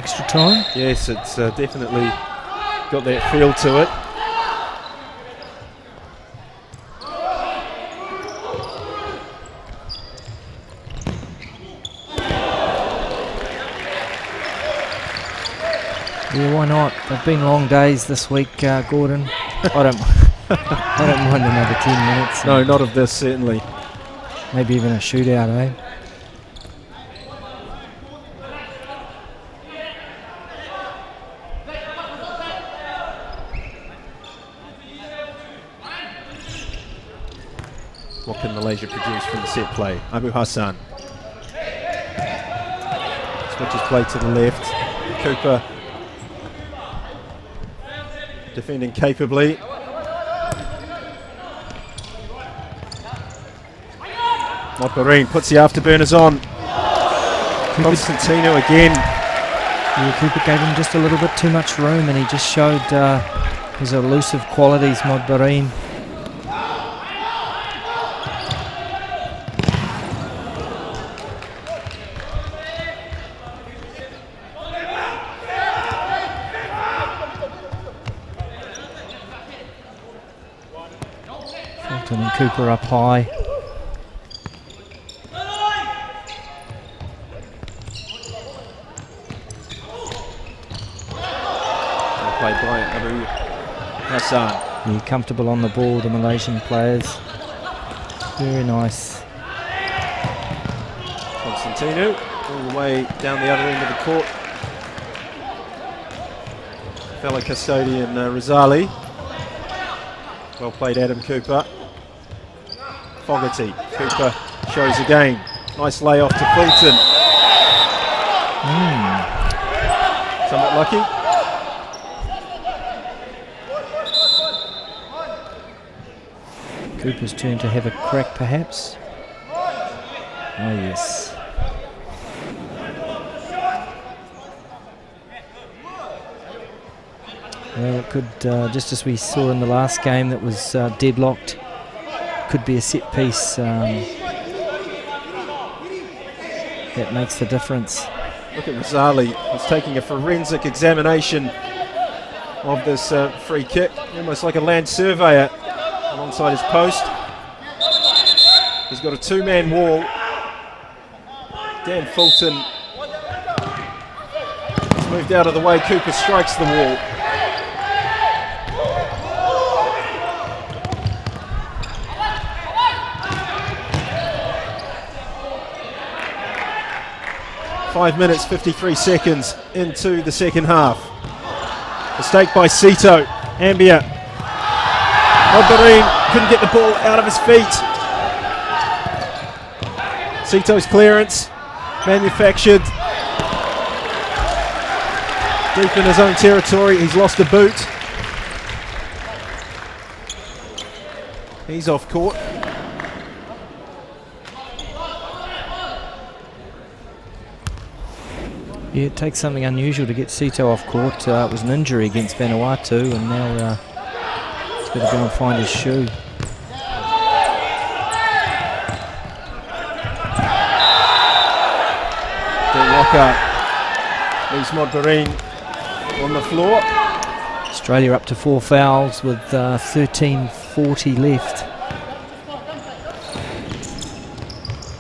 extra time? Yes, it's definitely got that feel to it. Yeah, why not? They've been long days this week, Gordon. I don't mind another 10 minutes. No, not of this, certainly. Maybe even a shootout, eh? What can Malaysia produce from the set play? Abu Hassan. Switches play to the left. Cooper defending capably. Modbarine puts the afterburners on. Constantino again. Yeah, Cooper gave him just a little bit too much room, and he just showed his elusive qualities, Modbarine. Fulton and Cooper up high. Played by Abu Hassan. Yeah, comfortable on the ball, the Malaysian players. Very nice. Constantino all the way down the other end of the court. Fellow custodian Razali. Well played, Adam Cooper. Fogarty. Cooper shows again. Nice layoff to Fulton. Somewhat lucky. Cooper's turn to have a crack, perhaps. Oh, yes. Well, it could, just as we saw in the last game that was deadlocked, could be a set piece that makes the difference. Look at Razali. He's taking a forensic examination of this free kick, almost like a land surveyor alongside his post. He's got a two-man wall. Dan Fulton has moved out of the way. Cooper strikes the wall. Five minutes, 53 seconds into the second half. Mistake by Sito. Ambia. Modbarine couldn't get the ball out of his feet. Sito's clearance, manufactured. Deep in his own territory, he's lost a boot. He's off court. Yeah, it takes something unusual to get Sito off court. It was an injury against Vanuatu, and now he's got to go and find his shoe. Walker leaves Modbarine on the floor. Australia up to 4 fouls with 13:40 left.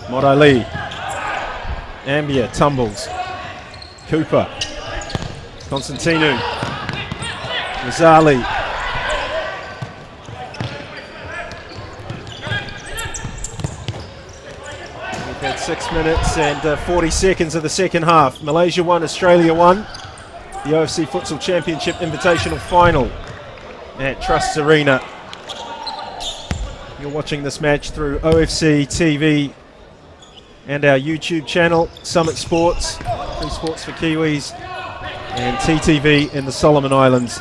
Mod Ali. Ambia tumbles. Cooper. Constantino. Razali. We've had 6 minutes and 40 seconds of the second half. Malaysia 1, Australia 1. The OFC Futsal Championship Invitational Final at Trust Arena. You're watching this match through OFC TV and our YouTube channel, Summit Sports, Free Sports for Kiwis, and TTV in the Solomon Islands.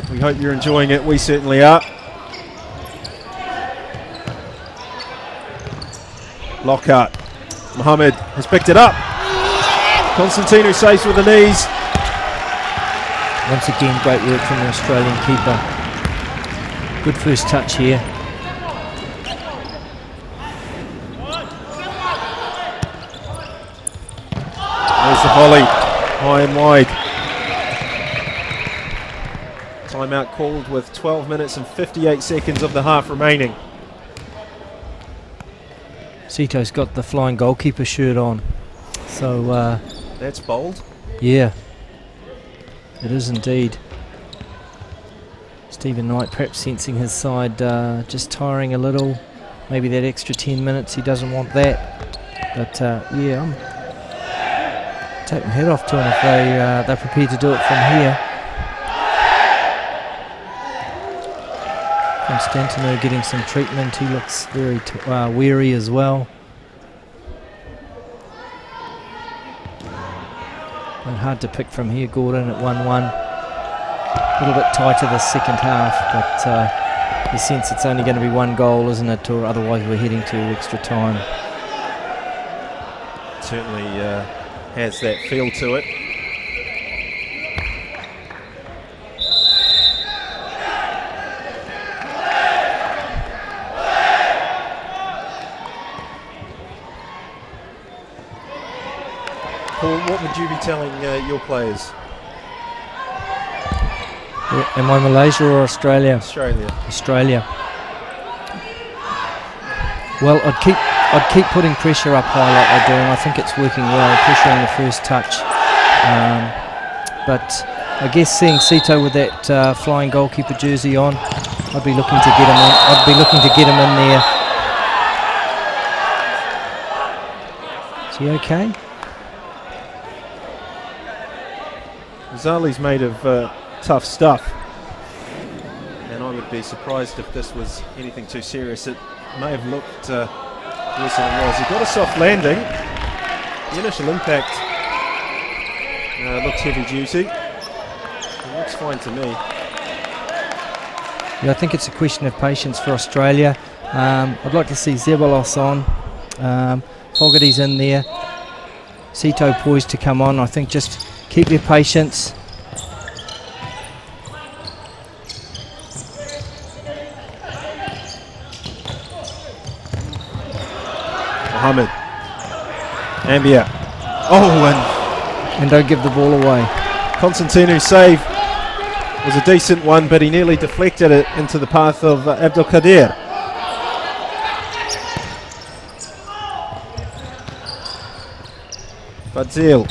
We hope you're enjoying it. We certainly are. Lockhart. Mohammed has picked it up. Constantino saves with the knees. Once again, great work from the Australian keeper. Good first touch here. There's the volley, high and wide. Timeout called with 12 minutes and 58 seconds of the half remaining. Sito's got the flying goalkeeper shirt on. So that's bold. Yeah, it is indeed. Stephen Knight perhaps sensing his side just tiring a little. Maybe that extra 10 minutes, he doesn't want that. But yeah, I'm taking my head off to them if they're prepared to do it from here. Constantino getting some treatment. He looks very weary as well. But hard to pick from here. Gordon at 1-1. A little bit tighter the second half, but you sense it's only going to be one goal, isn't it? Or otherwise we're heading to extra time. Certainly has that feel to it. Paul, what would you be telling your players? Am I Malaysia or Australia? Australia. Well, I'd keep putting pressure up high like I do, and I think it's working well, pressure on the first touch. But I guess seeing Sito with that flying goalkeeper jersey on, I'd be looking to get him in. I'd be looking to get him in there. Is he okay? Zali's made of tough stuff, and I would be surprised if this was anything too serious. It may have looked worse than it was. He got a soft landing. The initial impact looks heavy duty. It looks fine to me. Yeah, I think it's a question of patience for Australia. I'd like to see Zeballos on. Fogarty's in there. Sito poised to come on. I think just keep your patience. Mohammed. Ambia. Oh, and don't give the ball away. Constantino's save was a decent one, but he nearly deflected it into the path of Abdul Qadir. Fadzil.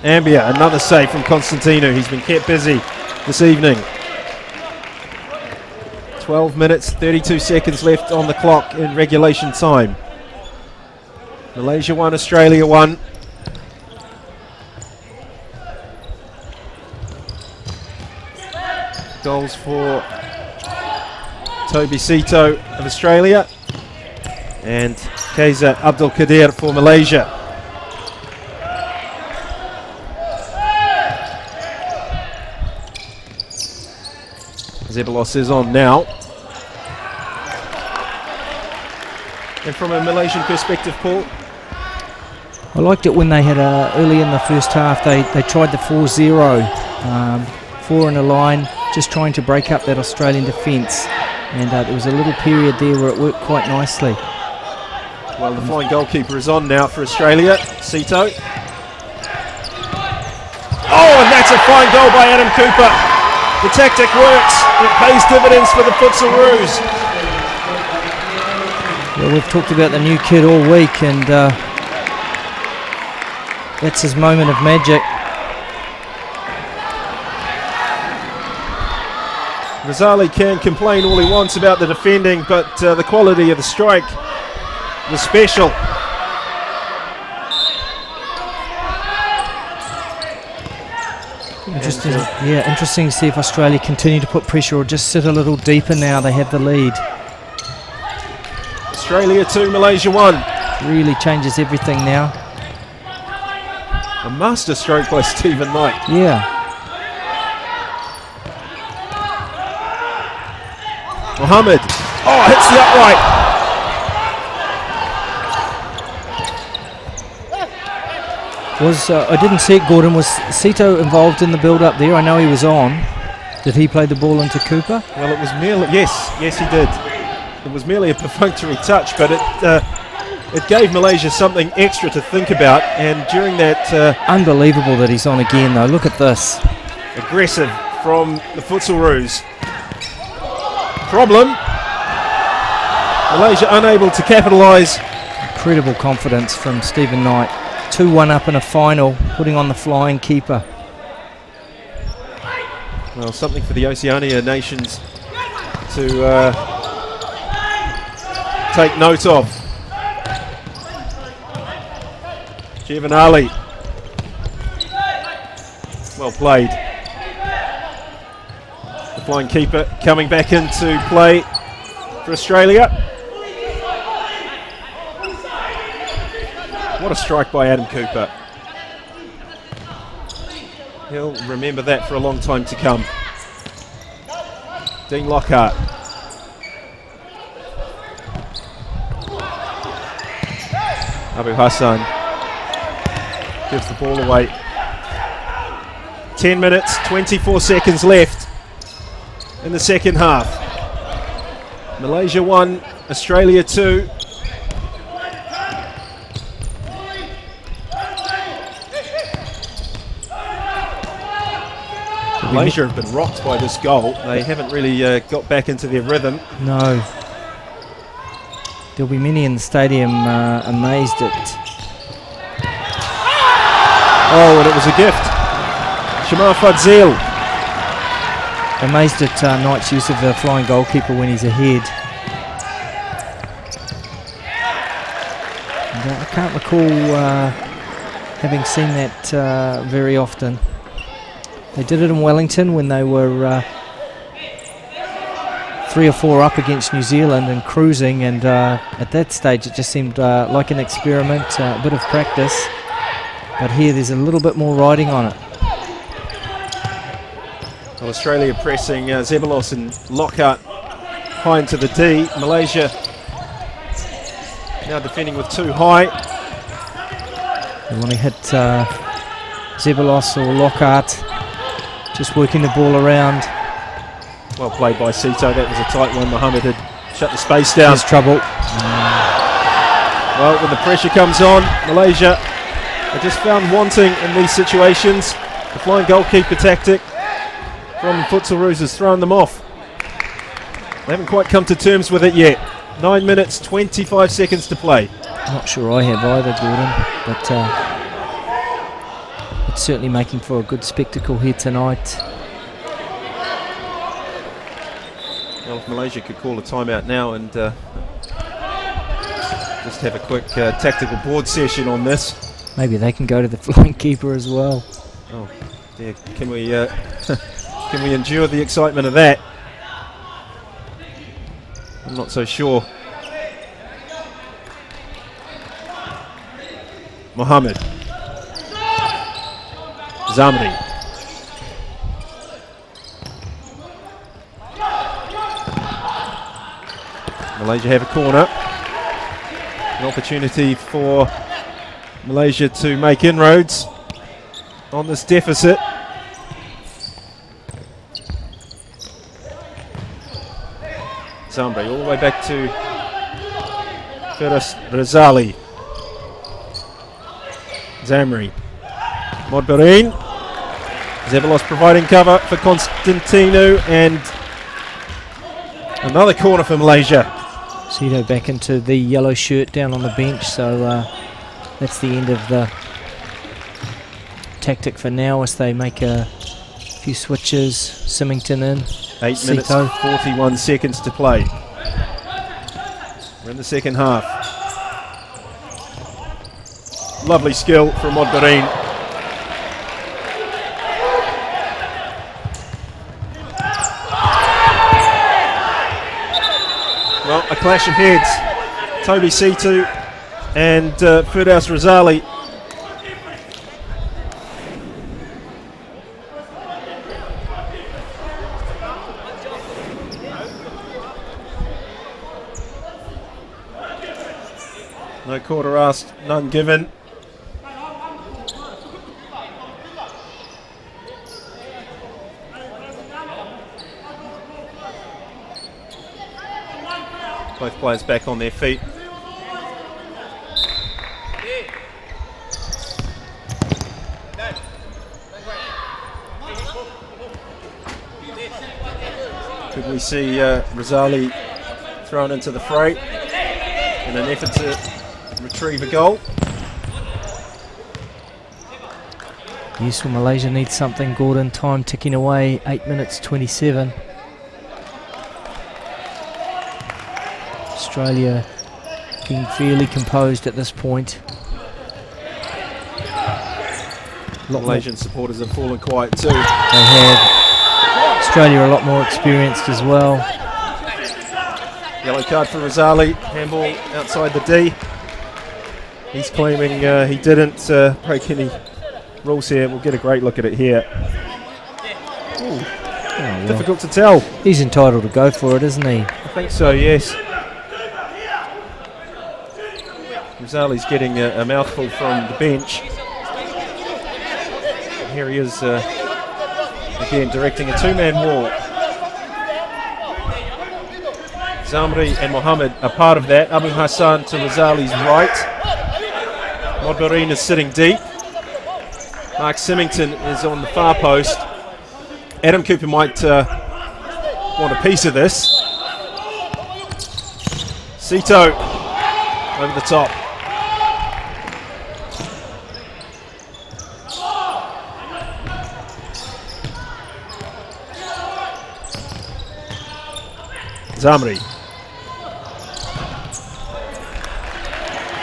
Ambia, another save from Constantino. He's been kept busy this evening. 12 minutes, 32 seconds left on the clock in regulation time. Malaysia 1, Australia 1. Goals for Toby Sito of Australia and Kaiser Abdul Qadir for Malaysia. Zeballos is on now. And from a Malaysian perspective, Paul? I liked it when they had early in the first half, they tried the 4-0, 4 in a line, just trying to break up that Australian defence. And there was a little period there where it worked quite nicely. Well, the flying goalkeeper is on now for Australia, Sito. Oh, and that's a fine goal by Adam Cooper. The tactic works. It pays dividends for the Futsaroos. Well, we've talked about the new kid all week, and that's his moment of magic. Razali can complain all he wants about the defending, but the quality of the strike was special. Interesting, interesting to see if Australia continue to put pressure or just sit a little deeper now they have the lead. Australia 2, Malaysia 1. Really changes everything now. A master stroke by Stephen Knight. Yeah. Mohammed. Oh, hits the upright. I didn't see it, Gordon. Was Sito involved in the build-up there? I know he was on. Did he play the ball into Cooper? Well, it was merely... Yes, he did. It was merely a perfunctory touch, but it it gave Malaysia something extra to think about, and during that Unbelievable that he's on again though. Look at this. aggressive from the Futsalroos. Problem, Malaysia unable to capitalise. Incredible confidence from Stephen Knight. 2-1 up in a final, putting on the flying keeper. Well, something for the Oceania nations to take note of. Giovanali. Well played. The flying keeper coming back into play for Australia. What a strike by Adam Cooper. He'll remember that for a long time to come. Dean Lockhart. Abu Hassan gives the ball away. 10 minutes, 24 seconds left in the second half. Malaysia 1, Australia 2. Malaysia have been rocked by this goal. They haven't really got back into their rhythm. No. There'll be many in the stadium amazed at... Oh, and it was a gift. Shamar Fadzil. Amazed at Knight's use of the flying goalkeeper when he's ahead. And, I can't recall having seen that very often. They did it in Wellington when they were 3 or 4 up against New Zealand and cruising, and at that stage it just seemed like an experiment, a bit of practice. But here there's a little bit more riding on it. Well, Australia pressing Zeballos and Lockhart high into the D. Malaysia now defending with 2 high. They want to hit Zeballos or Lockhart, just working the ball around. Well played by Sito. That was a tight one. Mohammed had shut the space down. There's trouble. Well, when the pressure comes on, Malaysia are just found wanting in these situations. The flying goalkeeper tactic from Futsalroos has thrown them off. They haven't quite come to terms with it yet. 9 minutes, 25 seconds to play. Not sure I have either, Gordon, but it's certainly making for a good spectacle here tonight. Well, if Malaysia could call a timeout now and just have a quick tactical board session on this. Maybe they can go to the flying keeper as well. Oh, dear. Can we can we endure the excitement of that? I'm not so sure. Mohammed. Zamri. Malaysia have a corner. An opportunity for Malaysia to make inroads on this deficit. Zamri all the way back to Firas Razali. Zamri. Modberin. Zeballos providing cover for Constantino, and another corner for Malaysia. Sito back into the yellow shirt down on the bench, so that's the end of the tactic for now as they make a few switches. Symington in. 8 minutes, 41 seconds to play. We're in the second half. Lovely skill from Modberin. Well, a clash of heads. Toby Situ and Firdaus Razali. No quarter asked, none given. Both players back on their feet. we see Rosali thrown into the fray in an effort to retrieve a goal. Useful. Malaysia needs something, Gordon. Time ticking away, 8 minutes 27. Australia being fairly composed at this point. Malaysian supporters have fallen quiet too. They have. Australia a lot more experienced as well. Yellow card for Rosali. Handball outside the D. He's claiming he didn't break any rules here. We'll get a great look at it here. Ooh, Well, difficult to tell. he's entitled to go for it, isn't he? I think so, yes. Rosali's getting a mouthful from the bench. And here he is again directing a two-man wall. Zamri and Mohammed are part of that. Abu Hassan to Rosali's right. Modbereen is sitting deep. Mark Symington is on the far post. Adam Cooper might want a piece of this. Sito over the top. Zamri.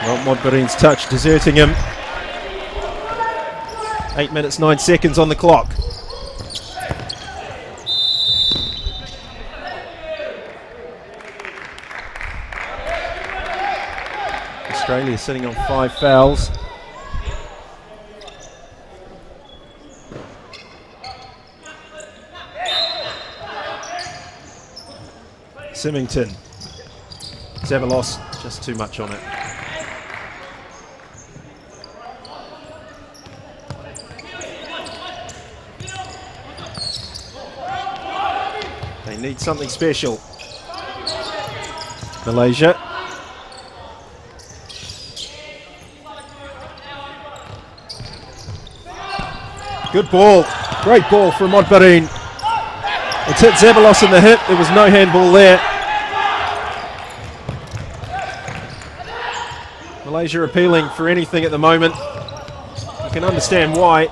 Well, Modbereen's touch deserting him. 8 minutes 9 seconds on the clock. Australia sitting on 5 fouls. Symington. Zevalos, just too much on it. They need something special. Malaysia. Good ball. Great ball from Modbereen. It's hit Zevalos in the hip. There was no handball there. Malaysia appealing for anything at the moment. You can understand why.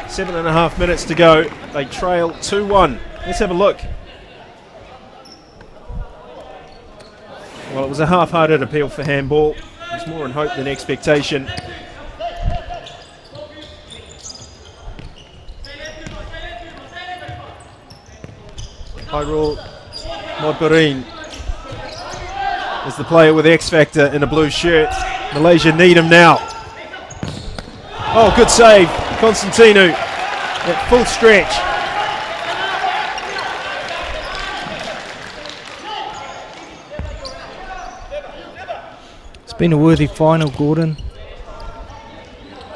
7.5 minutes to go. They trail 2-1. Let's have a look. Well, it was a half-hearted appeal for handball. It was more in hope than expectation. Hyrule Modbereen is the player with X Factor in a blue shirt. Malaysia need him now. Oh, good save. Constantino at full stretch. It's been a worthy final, Gordon.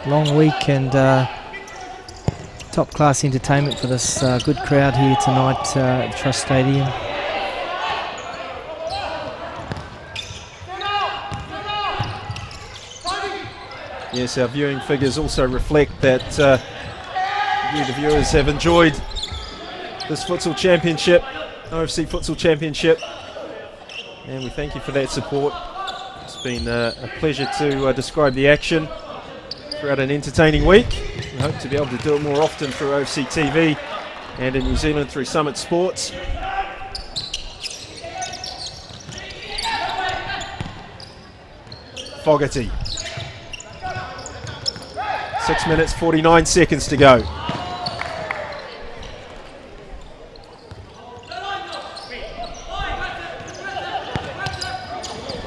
Long week and top-class entertainment for this good crowd here tonight at the Trust Stadium. Yes, our viewing figures also reflect that you, the viewers, have enjoyed this Futsal Championship, OFC Futsal Championship, and we thank you for that support. It's been a pleasure to describe the action throughout an entertaining week. We hope to be able to do it more often through OFC TV and in New Zealand through Summit Sports. Fogarty. 6 minutes 49 seconds to go.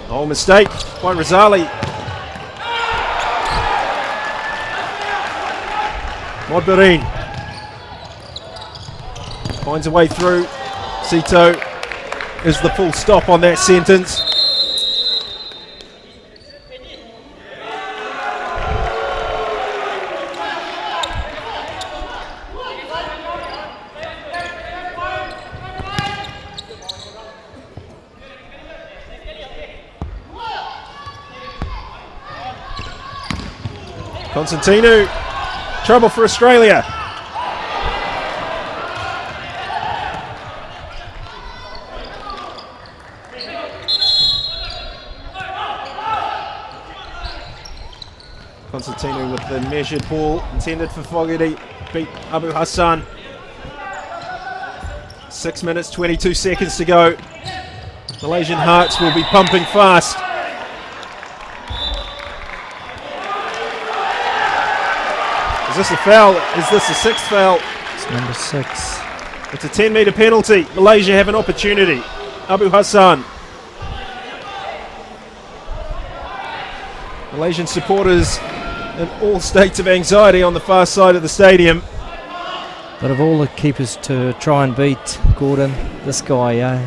Oh, mistake by Rosali. Modbereen finds a way through. Sito is the full stop on that sentence. Constantino, trouble for Australia. Constantino with the measured ball intended for Fogarty, beat Abu Hassan. 6 minutes, 22 seconds to go. Malaysian hearts will be pumping fast. Is this a foul? Is this the sixth foul? It's number 6. It's a 10-metre penalty. Malaysia have an opportunity. Abu Hassan. Malaysian supporters in all states of anxiety on the far side of the stadium. But of all the keepers to try and beat, Gordon, this guy,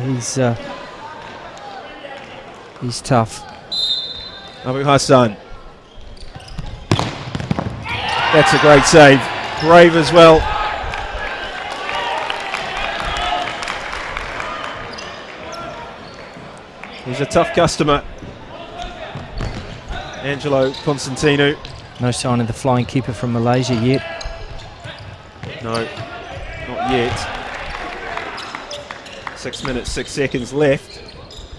he's tough. Abu Hassan. That's a great save. Brave as well. He's a tough customer. Angelo Constantino. No sign of the flying keeper from Malaysia yet. No, not yet. 6 minutes, 6 seconds left.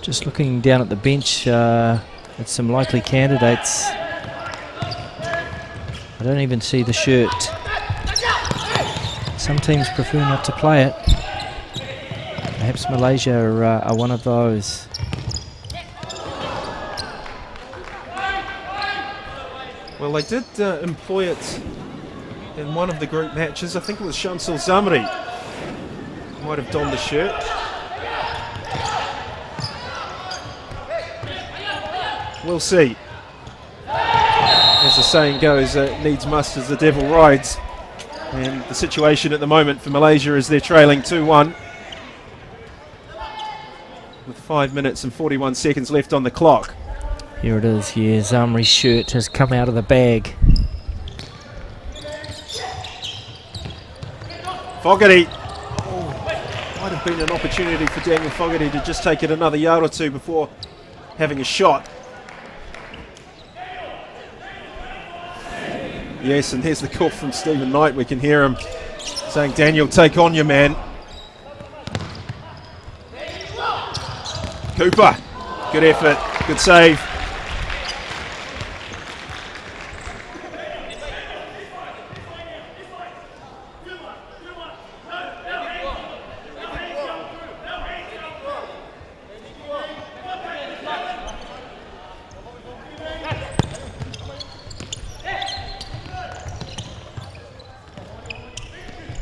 Just looking down at the bench at some likely candidates. I don't even see the shirt. Some teams prefer not to play it. Perhaps Malaysia are one of those. Well, they did employ it in one of the group matches. I think it was Shamsul Zamri might have donned the shirt. We'll see. As the saying goes, needs must as the devil rides. And the situation at the moment for Malaysia is they're trailing 2-1 with 5 minutes and 41 seconds left on the clock. Here it is, yeah, Zamri's shirt has come out of the bag. Fogarty. Oh, might have been an opportunity for Daniel Fogarty to just take it another yard or two before having a shot. Yes, and here's the call from Stephen Knight. We can hear him saying, Daniel, take on your man. Cooper, good effort, good save.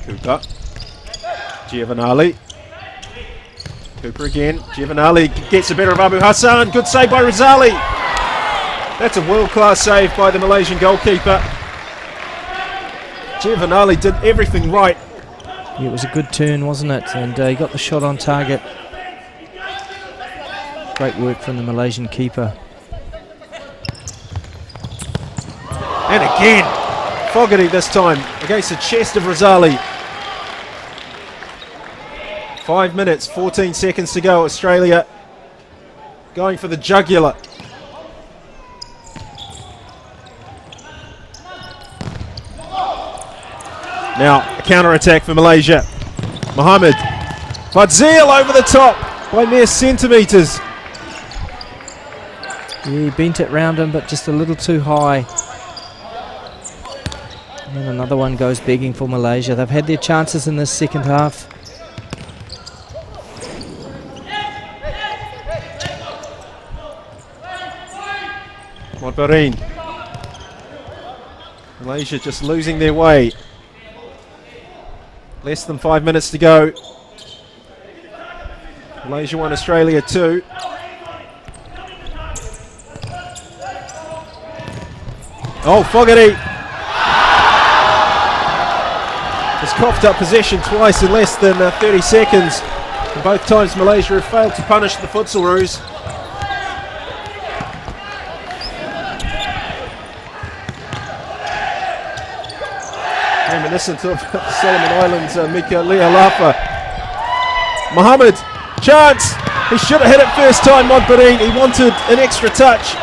Cooper, Giovanali, Cooper again, Giovanali gets the better of Abu Hassan, good save by Razali. That's a world-class save by the Malaysian goalkeeper. Giovanali did everything right. Yeah, it was a good turn, wasn't it? And he got the shot on target. Great work from the Malaysian keeper. And again, Fogarty this time against the chest of Razali. 5 minutes, 14 seconds to go. Australia going for the jugular. Now, a counter-attack for Malaysia. Mohammed. Fadzil over the top by mere centimetres. Yeah, he bent it round him, but just a little too high. And then another one goes begging for Malaysia. They've had their chances in this second half. Modbarin. Malaysia just losing their way. Less than 5 minutes to go. Malaysia 1, Australia 2. Oh, Fogarty has coughed up possession twice in less than 30 seconds. And both times Malaysia have failed to punish the Futsalroos. Reminiscent of Solomon Islands, Mika Lealafa. Mohammed, chance! He should have hit it first time, Modbarin. He wanted an extra touch.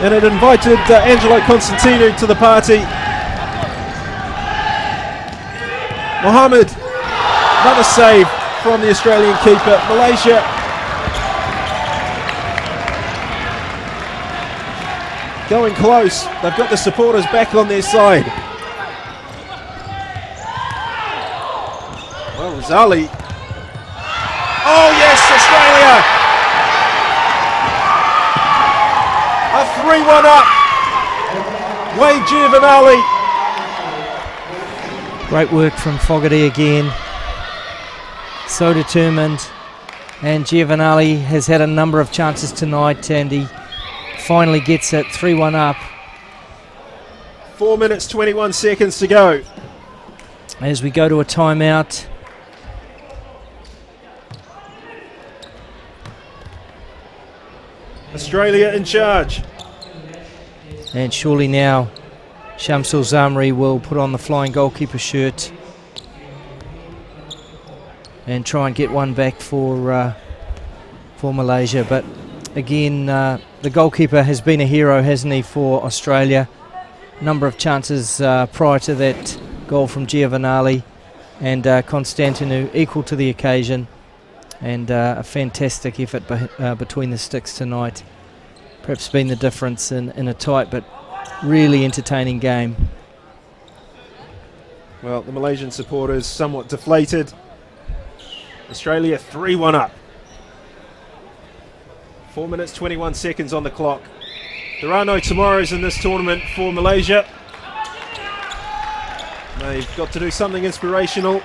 And it invited Angelo Constantino to the party. Mohammed, another save from the Australian keeper. Malaysia going close. They've got the supporters back on their side. Well, Zali. Oh yes, Australia! A 3-1 up. Wade Giovanali. Great work from Fogarty again. So determined. And Giovanali has had a number of chances tonight, and he finally gets it 3-1 up. 4 minutes, 21 seconds to go. As we go to a timeout. Australia in charge. And surely now Shamsul Zamri will put on the flying goalkeeper shirt and try and get one back for Malaysia. But again, the goalkeeper has been a hero, hasn't he, for Australia. Number of chances prior to that goal from Giovanali, and Constantinu equal to the occasion, and a fantastic effort between the sticks tonight. Perhaps been the difference in a tight but really entertaining game. Well, the Malaysian supporters somewhat deflated. Australia 3-1 up. 4 minutes, 21 seconds on the clock. There are no tomorrows in this tournament for Malaysia. They've got to do something inspirational.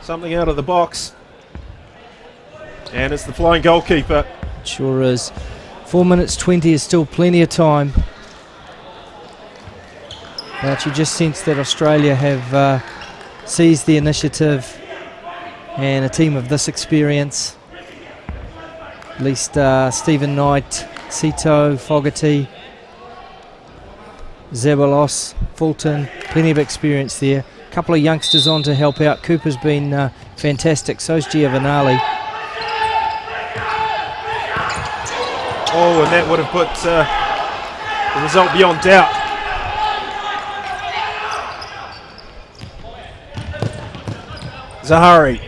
Something out of the box. And it's the flying goalkeeper. Sure is. 4 minutes 20 is still plenty of time. But you just sense that Australia have seized the initiative, and a team of this experience, at least Stephen Knight, Sito, Fogarty, Zeballos, Fulton, plenty of experience there. A couple of youngsters on to help out. Cooper's been fantastic, so's Giovanali. Oh, and that would have put the result beyond doubt. Zahari.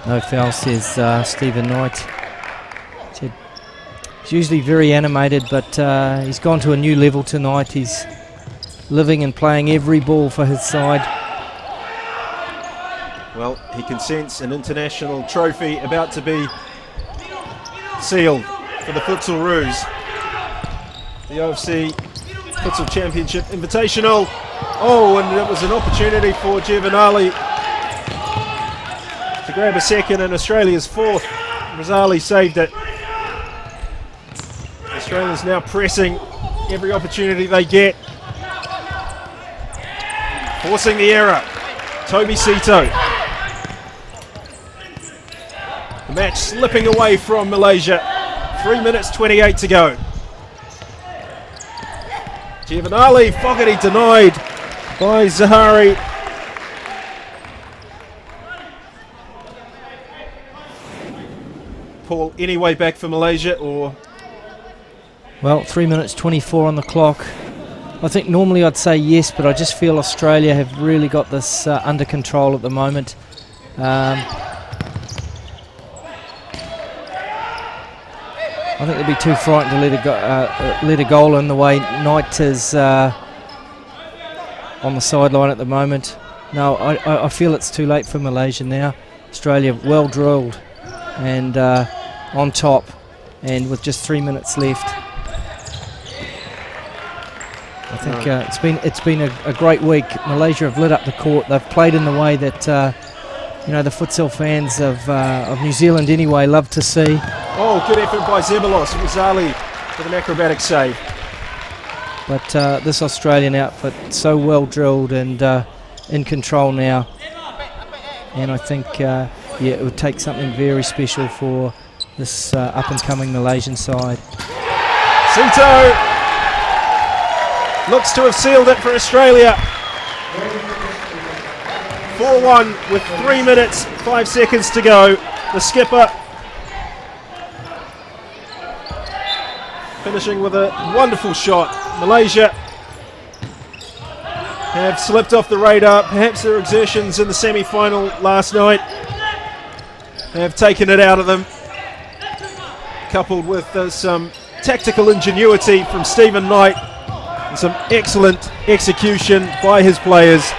No foul, says Stephen Knight. He's usually very animated, but he's gone to a new level tonight. He's living and playing every ball for his side. Well, he can sense an international trophy about to be sealed for the Futsal Roos. The OFC Futsal Championship Invitational. Oh, and it was an opportunity for Giovanali to grab a second and Australia's fourth. Razali saved it. Australia's now pressing every opportunity they get. Forcing the error. Toby Sito. The match slipping away from Malaysia. 3 minutes 28 to go. Giovanali, Fogarty denied by Zahari. Paul, any way back for Malaysia, or? Well, 3 minutes 24 on the clock. I think normally I'd say yes, but I just feel Australia have really got this under control at the moment. I think they'd be too frightened to let a goal in the way Knight is on the sideline at the moment. No, I feel it's too late for Malaysia now. Australia well drilled and on top, and with just 3 minutes left. I think it's been a great week. Malaysia have lit up the court. They've played in the way that the futsal fans of New Zealand anyway love to see. Oh, good effort by Zeballos. Razali with an acrobatic save. But this Australian outfit so well drilled and in control now. And I think it would take something very special for this up and coming Malaysian side. Sito looks to have sealed it for Australia. 4-1 with 3 minutes, 5 seconds to go. The skipper finishing with a wonderful shot. Malaysia have slipped off the radar. Perhaps their exertions in the semi-final last night have taken it out of them, coupled with some tactical ingenuity from Stephen Knight and some excellent execution by his players.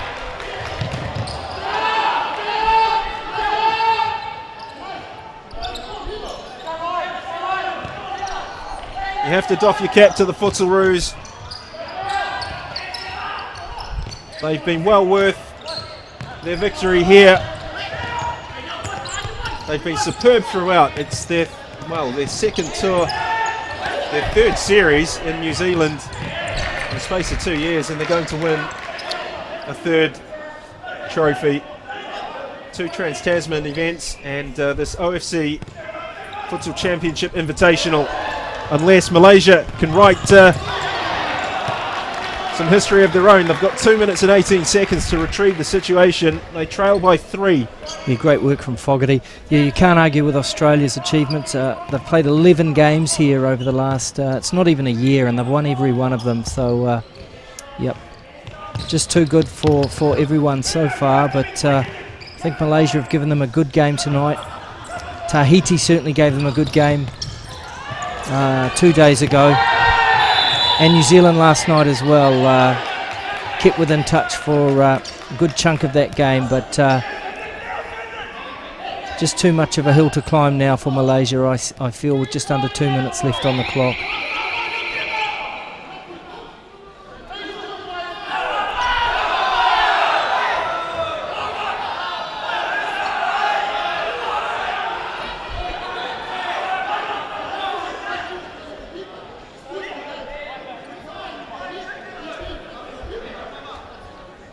You have to doff your cap to the Futsalroos. They've been well worth their victory here. They've been superb throughout. It's their second tour, their third series in New Zealand in the space of 2 years, and they're going to win a third trophy. 2 Trans-Tasman events and this OFC Futsal Championship Invitational. Unless Malaysia can write some history of their own. They've got 2 minutes and 18 seconds to retrieve the situation. They trail by 3. Yeah, great work from Fogarty. Yeah, you can't argue with Australia's achievements. They've played 11 games here over the last, it's not even a year, and they've won every one of them. So, yep, just too good for everyone so far. But I think Malaysia have given them a good game tonight. Tahiti certainly gave them a good game 2 days ago. And New Zealand last night as well, kept within touch for a good chunk of that game, but just too much of a hill to climb now for Malaysia, I feel, with just under 2 minutes left on the clock.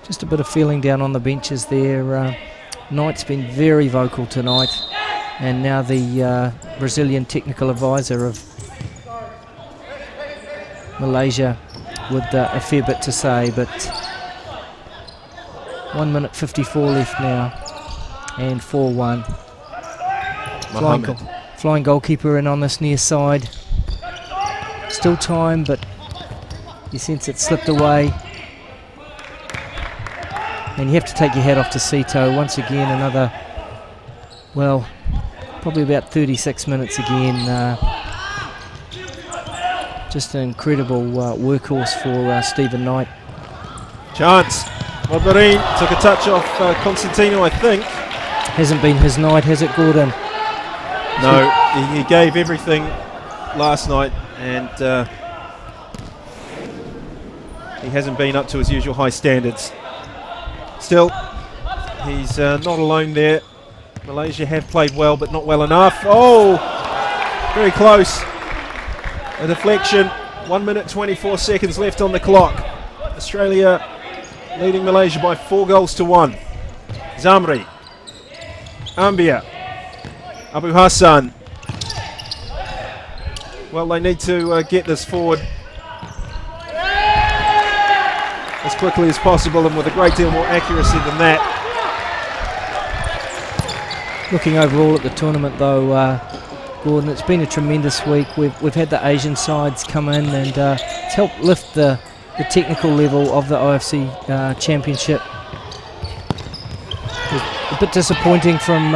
Just a bit of feeling down on the benches there. Knight's been very vocal tonight, and now the Brazilian technical advisor of Malaysia with a fair bit to say, but 1 minute 54 left now, and 4-1. Flying goalkeeper in on this near side. Still time, but you sense it slipped away. And you have to take your hat off to Sito. Once again, another, well, probably about 36 minutes again. Just an incredible workhorse for Stephen Knight. Chance. Modmarin took a touch off Constantino, I think. Hasn't been his night, has it, Gordon? No, he gave everything last night, and he hasn't been up to his usual high standards. Still, he's not alone there. Malaysia have played well, but not well enough. Oh, very close. A deflection. 1 minute 24 seconds left on the clock. Australia leading Malaysia by 4-1. Zamri, Ambia, Abu Hassan. Well, they need to get this forward as quickly as possible, and with a great deal more accuracy than that. Looking overall at the tournament, though, Gordon, it's been a tremendous week. We've had the Asian sides come in, and it's helped lift the technical level of the OFC Championship. A bit disappointing from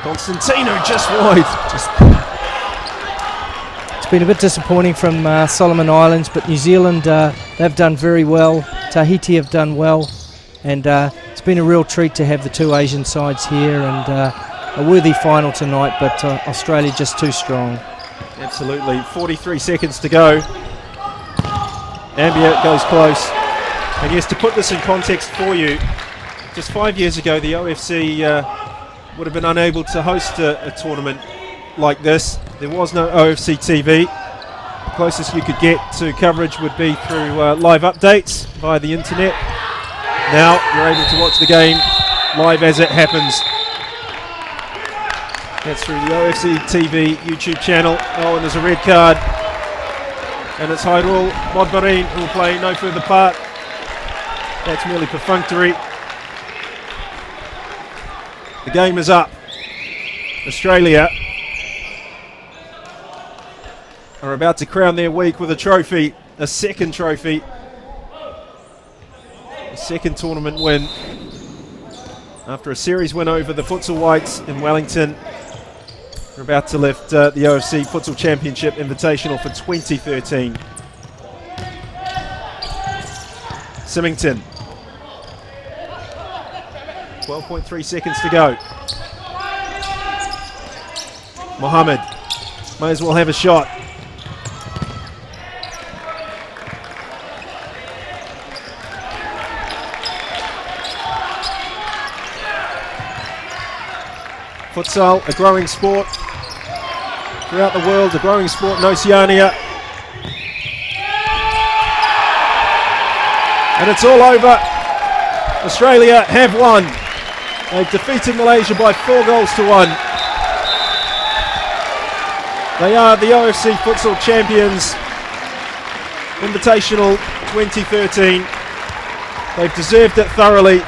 Constantino just wide. It's been a bit disappointing from Solomon Islands, but New Zealand, they've done very well. Tahiti have done well, and it's been a real treat to have the 2 Asian sides here, and a worthy final tonight, but Australia just too strong. Absolutely. 43 seconds to go. Ambia goes close. And yes, to put this in context for you, just 5 years ago the OFC would have been unable to host a tournament like this. There was no OFC TV. The closest you could get to coverage would be through live updates via the internet. Now you're able to watch the game live as it happens. That's through the OFC TV YouTube channel. Oh, and there's a red card. And it's Hairul Modmarin who will play no further part. That's merely perfunctory. The game is up. Australia are about to crown their week with a trophy, a second trophy, a second tournament win after a series win over the Futsal Whites in Wellington. They're about to lift the OFC Futsal Championship Invitational for 2013. Symington. 12.3 seconds to go. Mohammed may as well have a shot. Futsal, a growing sport throughout the world, a growing sport in Oceania. And it's all over. Australia have won. They've defeated Malaysia by 4 goals to 1. They are the OFC Futsal Champions Invitational 2013. They've deserved it thoroughly.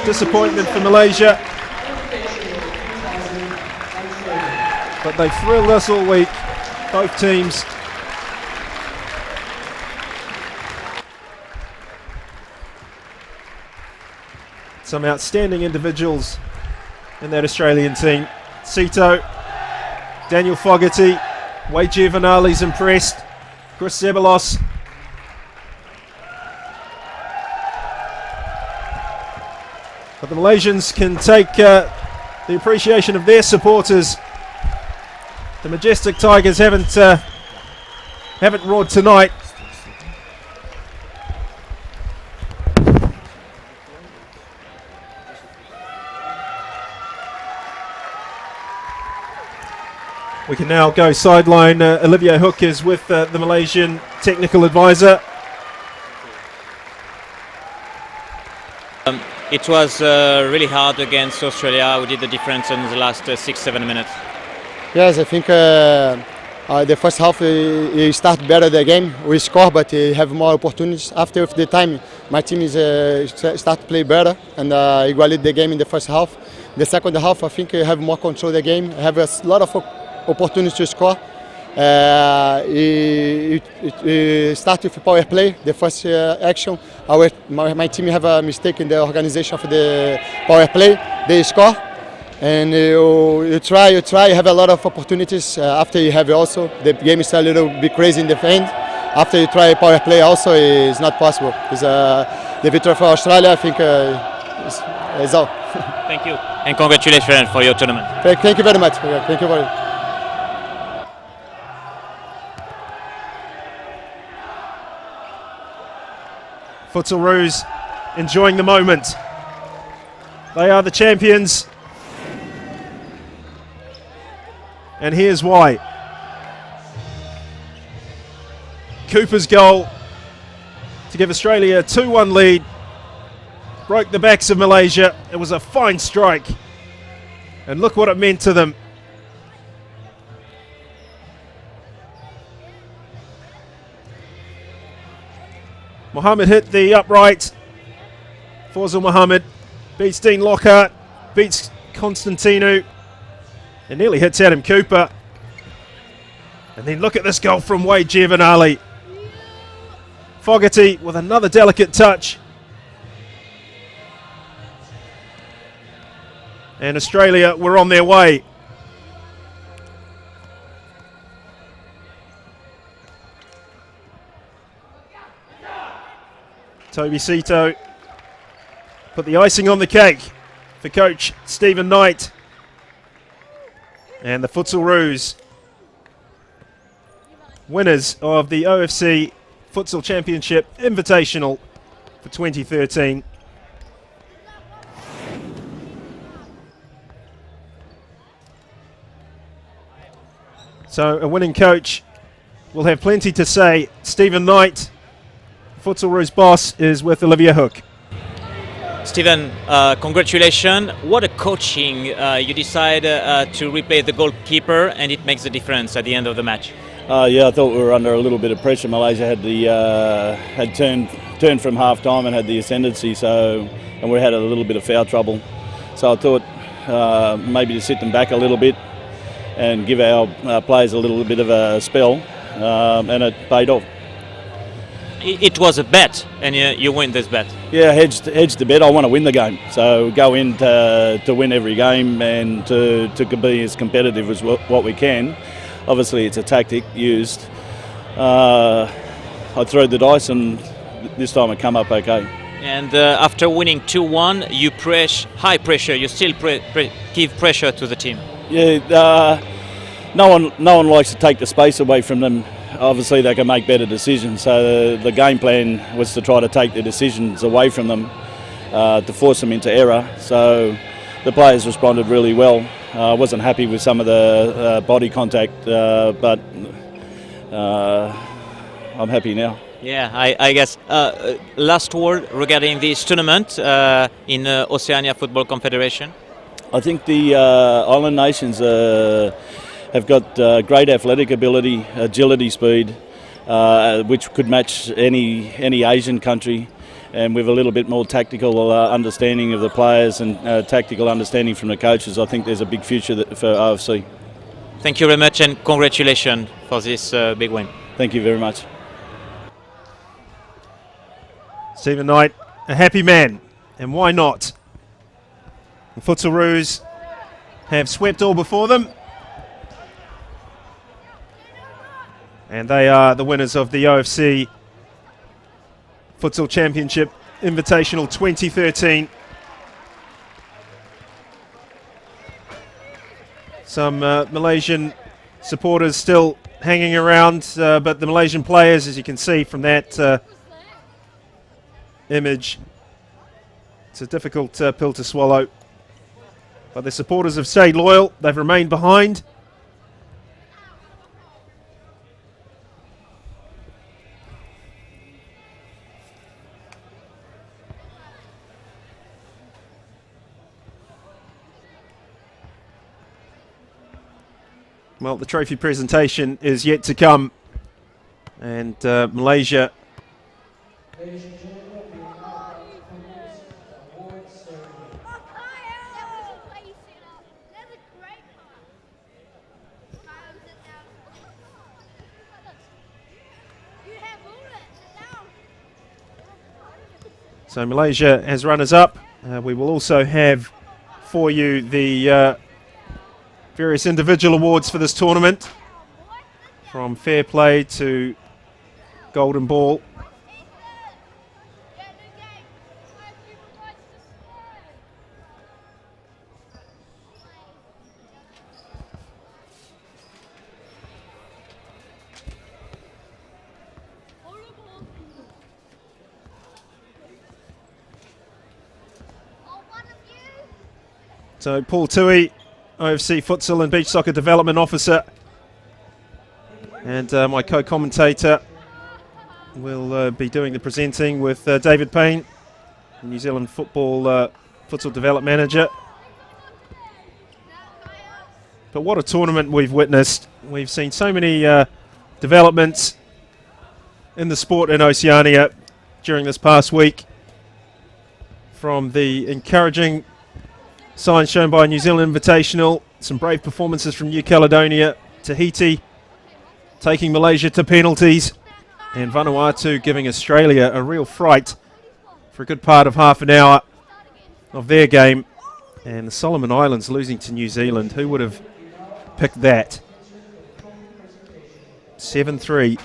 Disappointment for Malaysia, but they thrilled us all week, both teams. Some outstanding individuals in that Australian team. Sito, Daniel Fogarty, Wade Giovanali's impressed, Chris Zebalos. But the Malaysians can take the appreciation of their supporters. The Majestic Tigers haven't roared tonight. We can now go sideline. Olivier Hook is with the Malaysian technical advisor. It was really hard against Australia. We did the difference in the last 6-7 minutes. Yes, I think the first half we start better the game. We score, but have more opportunities. After the time, my team is start to play better and equaled the game in the first half. The second half, I think we have more control of the game. Have a lot of opportunities to score. It start with power play. The first action, my team have a mistake in the organization of the power play. They score, and you try. You have a lot of opportunities. After you have also the game is a little bit crazy in the end. After you try power play, also it's not possible. It's the victory for Australia. I think is all. Thank you, and congratulations for your tournament. Thank you very much. Thank you very much. Futsal Roos enjoying the moment. They are the champions. And here's why. Cooper's goal to give Australia a 2-1 lead. Broke the backs of Malaysia. It was a fine strike. And look what it meant to them. Mohammed hit the upright. Fawzal Mohammed beats Dean Lockhart, beats Constantino, and nearly hits Adam Cooper. And then look at this goal from Wade Giovanali. Fogarty with another delicate touch. And Australia were on their way. Toby Sito put the icing on the cake for coach Stephen Knight. And the Futsal Roos, winners of the OFC Futsal Championship Invitational for 2013. So a winning coach will have plenty to say. Stephen Knight, Futsal Roos boss, is with Olivier Hook. Stephen, congratulations. What a coaching. You decide to replay the goalkeeper and it makes the difference at the end of the match. Yeah, I thought we were under a little bit of pressure. Malaysia had turned turned from half time and had the ascendancy, and we had a little bit of foul trouble. So I thought maybe to sit them back a little bit and give our players a little bit of a spell, and it paid off. It was a bet, and you win this bet. Yeah, hedged the bet. I want to win the game, so go in to win every game and to be as competitive as what we can. Obviously, it's a tactic used. I threw the dice, and this time it come up okay. And after winning 2-1, you high pressure. You still give pressure to the team. Yeah, no one likes to take the space away from them. Obviously, they can make better decisions. So the game plan was to try to take the decisions away from them, to force them into error. So the players responded really well. I wasn't happy with some of the body contact, but I'm happy now. Yeah, I guess. Last word regarding this tournament in Oceania Football Confederation. I think the island nations have got great athletic ability, agility, speed, which could match any Asian country, and with a little bit more tactical understanding of the players and tactical understanding from the coaches. I think there's a big future for OFC. Thank you very much, and congratulations for this big win. Thank you very much. Stephen Knight, a happy man, and why not? The Futsaroos have swept all before them, and they are the winners of the OFC Futsal Championship Invitational 2013. Some Malaysian supporters still hanging around, but the Malaysian players, as you can see from that image, it's a difficult pill to swallow. But the supporters have stayed loyal. They've remained behind. Well, the trophy presentation is yet to come, and Malaysia So Malaysia as runners-up. We will also have for you the various individual awards for this tournament, from Fair Play to Golden Ball. So Paul Tui, OFC Futsal and Beach Soccer Development Officer, and my co-commentator will be doing the presenting with David Payne, New Zealand Futsal Development Manager. But what a tournament we've witnessed. We've seen so many developments in the sport in Oceania during this past week, from the encouraging signs shown by New Zealand Invitational, some brave performances from New Caledonia, Tahiti taking Malaysia to penalties, and Vanuatu giving Australia a real fright for a good part of half an hour of their game, and the Solomon Islands losing to New Zealand. Who would have picked that? 7-3,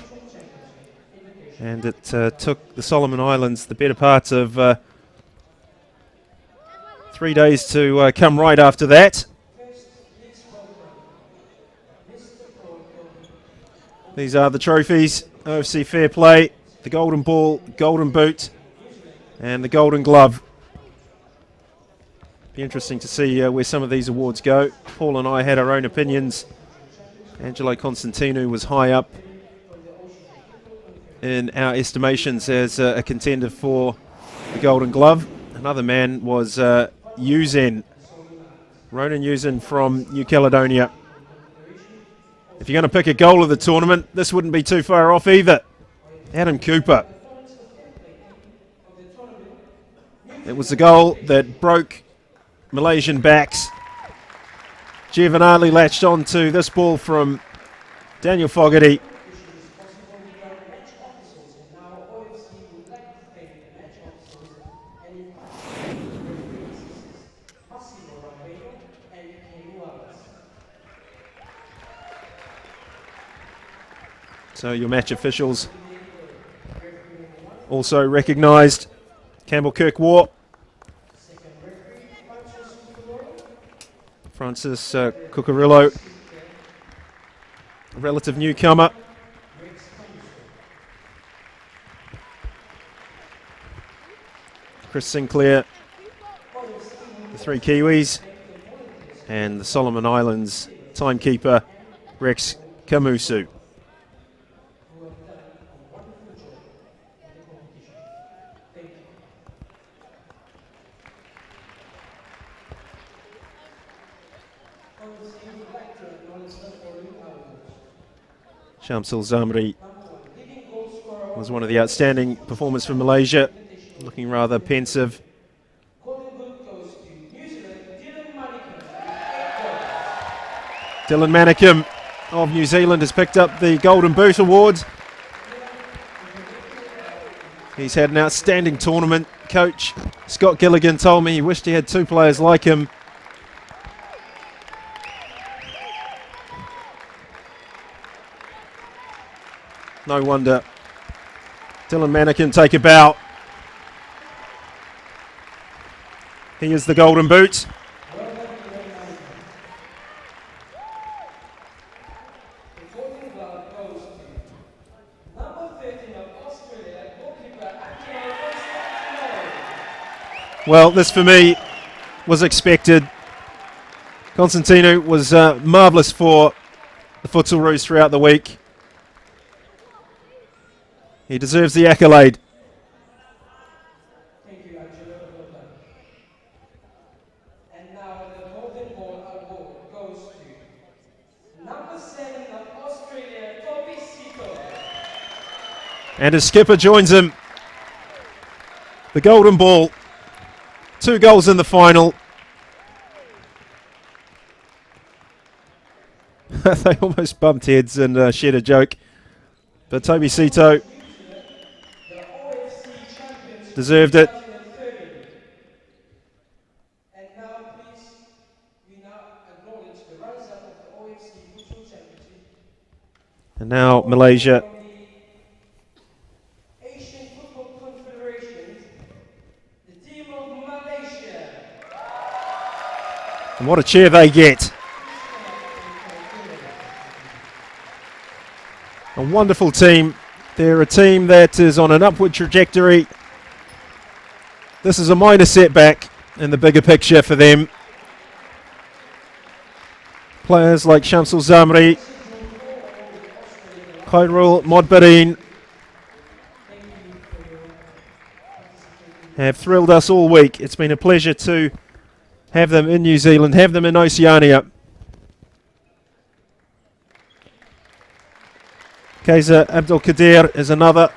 and it took the Solomon Islands the better part of 3 days to come right after that. These are the trophies: OFC Fair Play, the Golden Ball, Golden Boot, and the Golden Glove. Be interesting to see where some of these awards go. Paul and I had our own opinions. Angelo Constantino was high up in our estimations as a contender for the Golden Glove. Another man was Ronan Yuzen from New Caledonia. If you're going to pick a goal of the tournament, this wouldn't be too far off either. Adam Cooper. It was the goal that broke Malaysian backs. Giovanni latched on to this ball from Daniel Fogarty. So your match officials also recognised Campbell Kirkwar, Francis Cucarillo, a relative newcomer. Chris Sinclair, the three Kiwis, and the Solomon Islands timekeeper Rex Kamusu. Shamsul Zamri was one of the outstanding performers from Malaysia, looking rather pensive. Dylan Manicum of New Zealand has picked up the Golden Boot Award. He's had an outstanding tournament. Coach Scott Gilligan told me he wished he had two players like him. No wonder Dylan Manicum take a bow. He is the Golden Boot. Well, this for me was expected. Constantino was marvellous for the Futsal Roos throughout the week. He deserves the accolade. Thank you, Angelo. Well done. And now the Golden Ball Award goes to number 7 of Australia, Toby Sito. And his skipper joins him. The Golden Ball. 2 goals in the final. They almost bumped heads and shared a joke. But Toby Sito deserved it. And now, please, we now acknowledge the runners-up of the OFC Futsal Championship. And now Malaysia. From the Asian Football Confederation, the team of Malaysia. And what a cheer they get. A wonderful team. They're a team that is on an upward trajectory. This is a minor setback in the bigger picture for them. Players like Shamsul Zamri, Khairul Modbarin have thrilled us all week. It's been a pleasure to have them in New Zealand, have them in Oceania. Kaiser Abdul Kadir is another.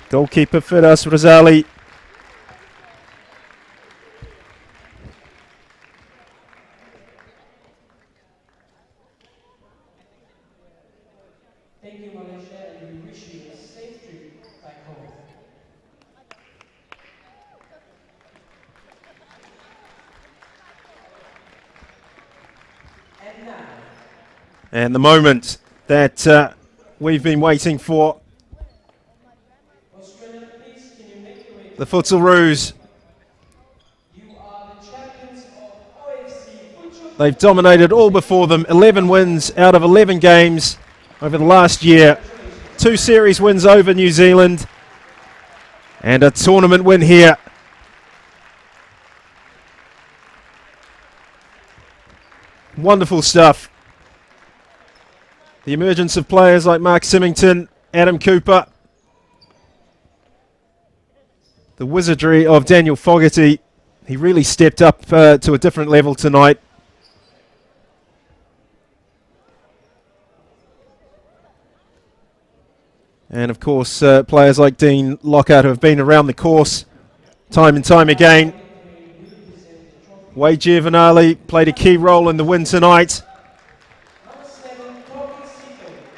Goalkeeper Firas Razali. Thank you, Malaysia, and we wish you a safe trip back home. And now, And the moment that we've been waiting for. Australia, please, can you make your way? The Futsal Roos. You are the champions of OFC Futsal. They've dominated all before them. 11 wins out of 11 games over the last year. 2 series wins over New Zealand. And a tournament win here. Wonderful stuff. The emergence of players like Mark Symington, Adam Cooper. The wizardry of Daniel Fogarty. He really stepped up to a different level tonight. And of course, players like Dean Lockhart who have been around the course time and time again. Wade Giovanali played a key role in the win tonight.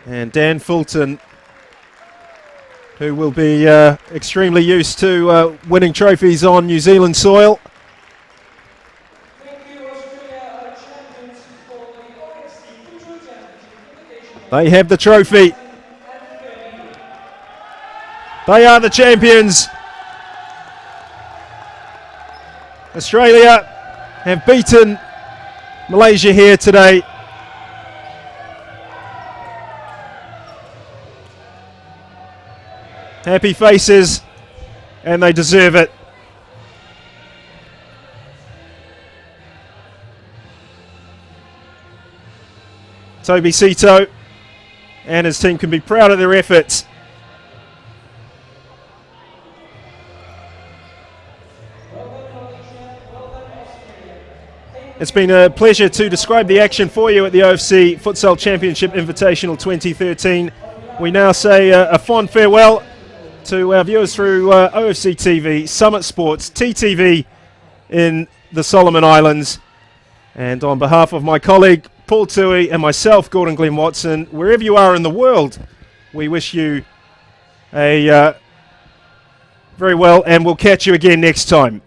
And Dan Fulton, who will be extremely used to winning trophies on New Zealand soil. They have the trophy. They are the champions. Australia have beaten Malaysia here today. Happy faces, and they deserve it. Toby Sito and his team can be proud of their efforts. It's been a pleasure to describe the action for you at the OFC Futsal Championship Invitational 2013. We now say a fond farewell to our viewers through OFC TV, Summit Sports, TTV in the Solomon Islands. And on behalf of my colleague Paul Tui and myself, Gordon Glenn Watson, wherever you are in the world, we wish you a very well, and we'll catch you again next time.